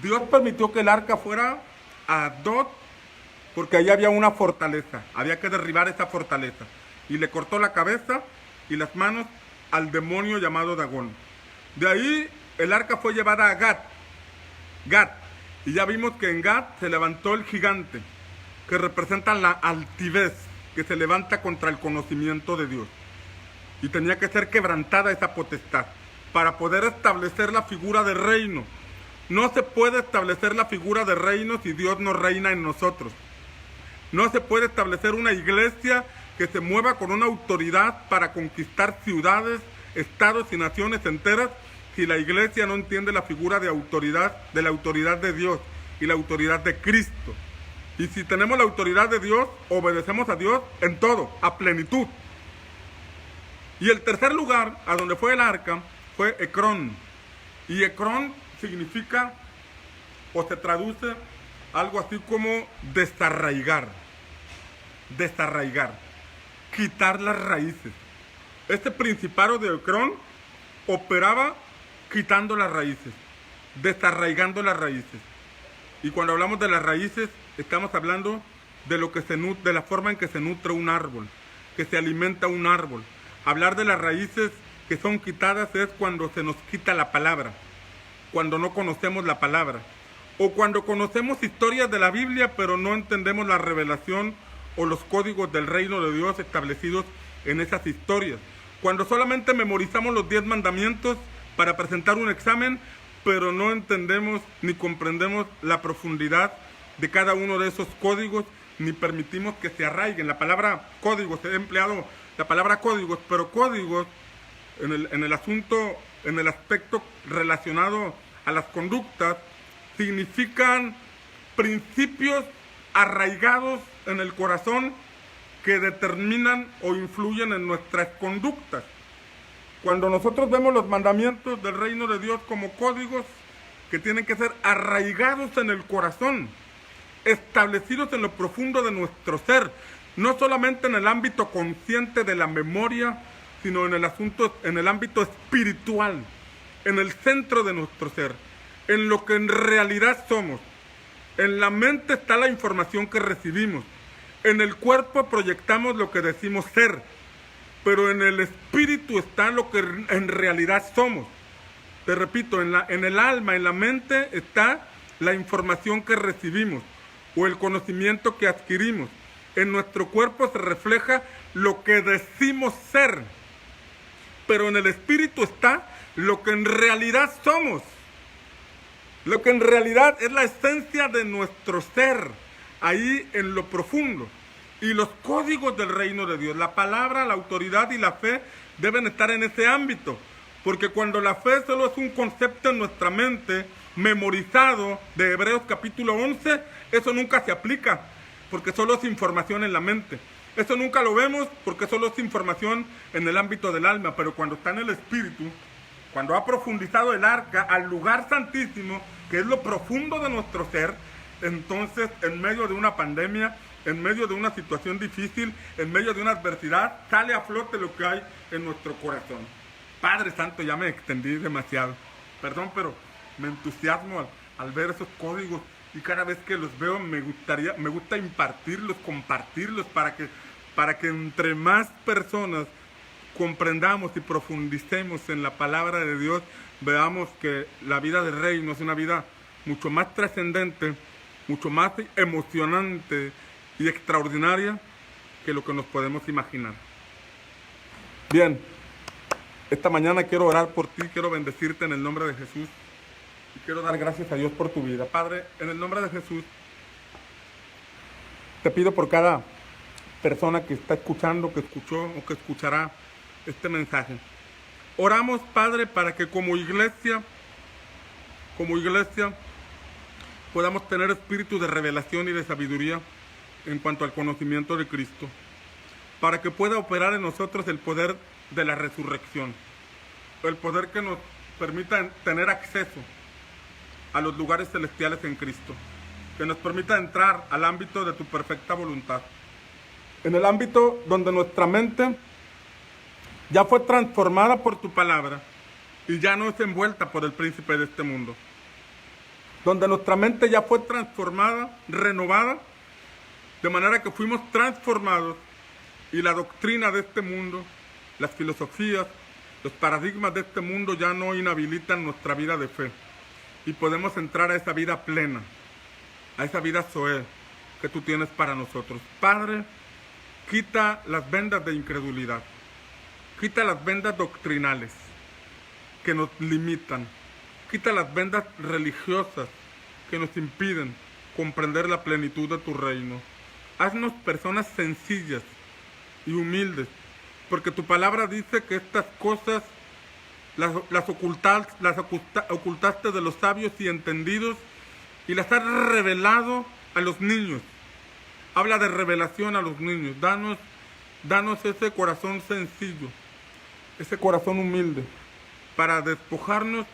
Dios permitió que el arca fuera a Asdod, porque allí había una fortaleza, había que derribar esa fortaleza. Y le cortó la cabeza y las manos al demonio llamado Dagón. De ahí el arca fue llevada a Gad. Y ya vimos que en Gad se levantó el gigante, que representa la altivez, que se levanta contra el conocimiento de Dios. Y tenía que ser quebrantada esa potestad para poder establecer la figura de reino. No se puede establecer la figura de reino si Dios no reina en nosotros. No se puede establecer una iglesia que se mueva con una autoridad para conquistar ciudades, estados y naciones enteras si la iglesia no entiende la figura de autoridad, de la autoridad de Dios y la autoridad de Cristo. Y si tenemos la autoridad de Dios, obedecemos a Dios en todo, a plenitud. Y el tercer lugar a donde fue el arca fue Ecrón. Y Ecrón significa, o se traduce, algo así como desarraigar, quitar las raíces. Este principado de Ecrón operaba quitando las raíces, desarraigando las raíces. Y cuando hablamos de las raíces, estamos hablando de lo que de la forma en que se nutre un árbol, que se alimenta un árbol. Hablar de las raíces que son quitadas es cuando se nos quita la palabra, cuando no conocemos la palabra, o cuando conocemos historias de la Biblia pero no entendemos la revelación o los códigos del reino de Dios establecidos en esas historias. Cuando solamente memorizamos los 10 mandamientos para presentar un examen, pero no entendemos ni comprendemos la profundidad de cada uno de esos códigos, ni permitimos que se arraiguen. La palabra códigos, he empleado la palabra códigos, pero códigos en el asunto, en el aspecto relacionado a las conductas, significan principios arraigados en el corazón que determinan o influyen en nuestras conductas. Cuando nosotros vemos los mandamientos del reino de Dios como códigos que tienen que ser arraigados en el corazón, establecidos en lo profundo de nuestro ser, no solamente en el ámbito consciente de la memoria, sino en el ámbito espiritual, en el centro de nuestro ser, en lo que en realidad somos. En la mente está la información que recibimos, en el cuerpo proyectamos lo que decimos ser, pero en el espíritu está lo que en realidad somos. Te repito, en el alma, en la mente está la información que recibimos o el conocimiento que adquirimos. En nuestro cuerpo se refleja lo que decimos ser, pero en el espíritu está lo que en realidad somos, lo que en realidad es la esencia de nuestro ser, ahí en lo profundo. Y los códigos del reino de Dios, la palabra, la autoridad y la fe deben estar en ese ámbito, porque cuando la fe solo es un concepto en nuestra mente, memorizado de Hebreos capítulo 11, eso nunca se aplica, porque solo es información en la mente. Eso nunca lo vemos porque solo es información en el ámbito del alma, pero cuando está en el espíritu, cuando ha profundizado el arca al lugar santísimo, que es lo profundo de nuestro ser, entonces en medio de una pandemia, en medio de una situación difícil, en medio de una adversidad, sale a flote lo que hay en nuestro corazón. Padre Santo, ya me extendí demasiado. Perdón, pero me entusiasmo al ver esos códigos y cada vez que los veo me gusta impartirlos, compartirlos para que entre más personas comprendamos y profundicemos en la palabra de Dios, veamos que la vida del reino es una vida mucho más trascendente, mucho más emocionante y extraordinaria que lo que nos podemos imaginar. Bien, esta mañana quiero orar por ti, quiero bendecirte en el nombre de Jesús y quiero dar gracias a Dios por tu vida. Padre, en el nombre de Jesús, te pido por cada persona que está escuchando, que escuchó o que escuchará este mensaje. Oramos, Padre, para que como iglesia, podamos tener espíritu de revelación y de sabiduría en cuanto al conocimiento de Cristo, para que pueda operar en nosotros el poder de la resurrección, el poder que nos permita tener acceso a los lugares celestiales en Cristo, que nos permita entrar al ámbito de tu perfecta voluntad, en el ámbito donde nuestra mente ya fue transformada por tu palabra y ya no es envuelta por el príncipe de este mundo, donde nuestra mente ya fue transformada, renovada, de manera que fuimos transformados y la doctrina de este mundo, las filosofías, los paradigmas de este mundo ya no inhabilitan nuestra vida de fe y podemos entrar a esa vida plena, a esa vida Zoé que tú tienes para nosotros. Padre, quita las vendas de incredulidad, quita las vendas doctrinales que nos limitan, quita las vendas religiosas que nos impiden comprender la plenitud de tu reino. Haznos personas sencillas y humildes, porque tu palabra dice que estas cosas las ocultaste de los sabios y entendidos y las has revelado a los niños. Habla de revelación a los niños. Danos ese corazón sencillo, ese corazón humilde, para despojarnos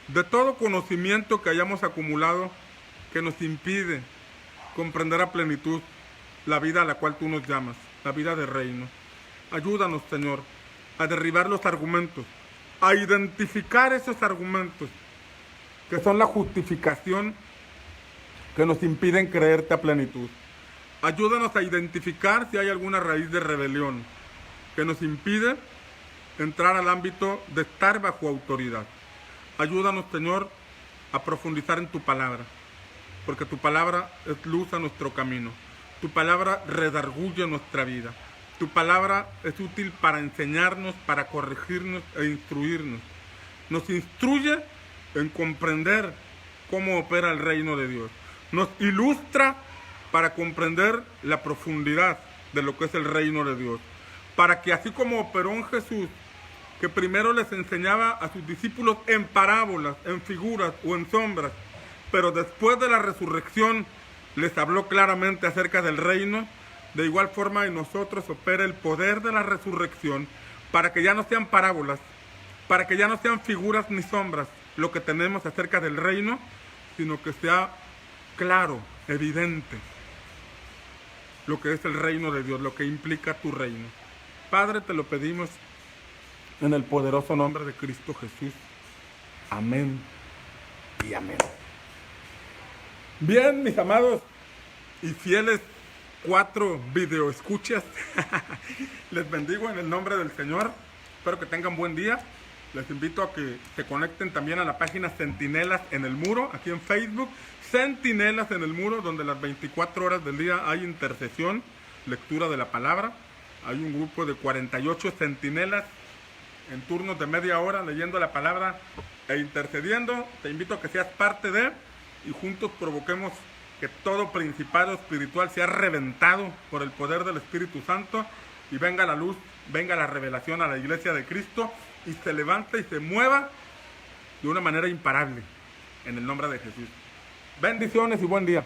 de todo conocimiento que hayamos acumulado que nos impide comprender a plenitud la vida a la cual tú nos llamas, la vida de reino. Ayúdanos, Señor, a derribar los argumentos, a identificar esos argumentos que son la justificación que nos impiden creerte a plenitud. Ayúdanos a identificar si hay alguna raíz de rebelión que nos impide entrar al ámbito de estar bajo autoridad. Ayúdanos, Señor, a profundizar en tu palabra, porque tu palabra es luz a nuestro camino. Tu palabra redarguye nuestra vida. Tu palabra es útil para enseñarnos, para corregirnos e instruirnos. Nos instruye en comprender cómo opera el reino de Dios. Nos ilustra para comprender la profundidad de lo que es el reino de Dios. Para que así como operó en Jesús, que primero les enseñaba a sus discípulos en parábolas, en figuras o en sombras, pero después de la resurrección les habló claramente acerca del reino, de igual forma en nosotros opera el poder de la resurrección para que ya no sean parábolas, para que ya no sean figuras ni sombras lo que tenemos acerca del reino, sino que sea claro, evidente lo que es el reino de Dios, lo que implica tu reino. Padre, te lo pedimos en el poderoso nombre de Cristo Jesús. Amén y amén. Bien, mis amados y fieles 4 videoescuchas, les bendigo en el nombre del Señor. Espero que tengan buen día. Les invito a que se conecten también a la página Centinelas en el Muro, aquí en Facebook. Centinelas en el Muro, donde las 24 horas del día hay intercesión, lectura de la palabra. Hay un grupo de 48 centinelas en turnos de media hora leyendo la palabra e intercediendo. Te invito a que seas parte de y juntos provoquemos que todo principado espiritual sea reventado por el poder del Espíritu Santo y venga la luz, venga la revelación a la iglesia de Cristo y se levante y se mueva de una manera imparable en el nombre de Jesús. Bendiciones y buen día.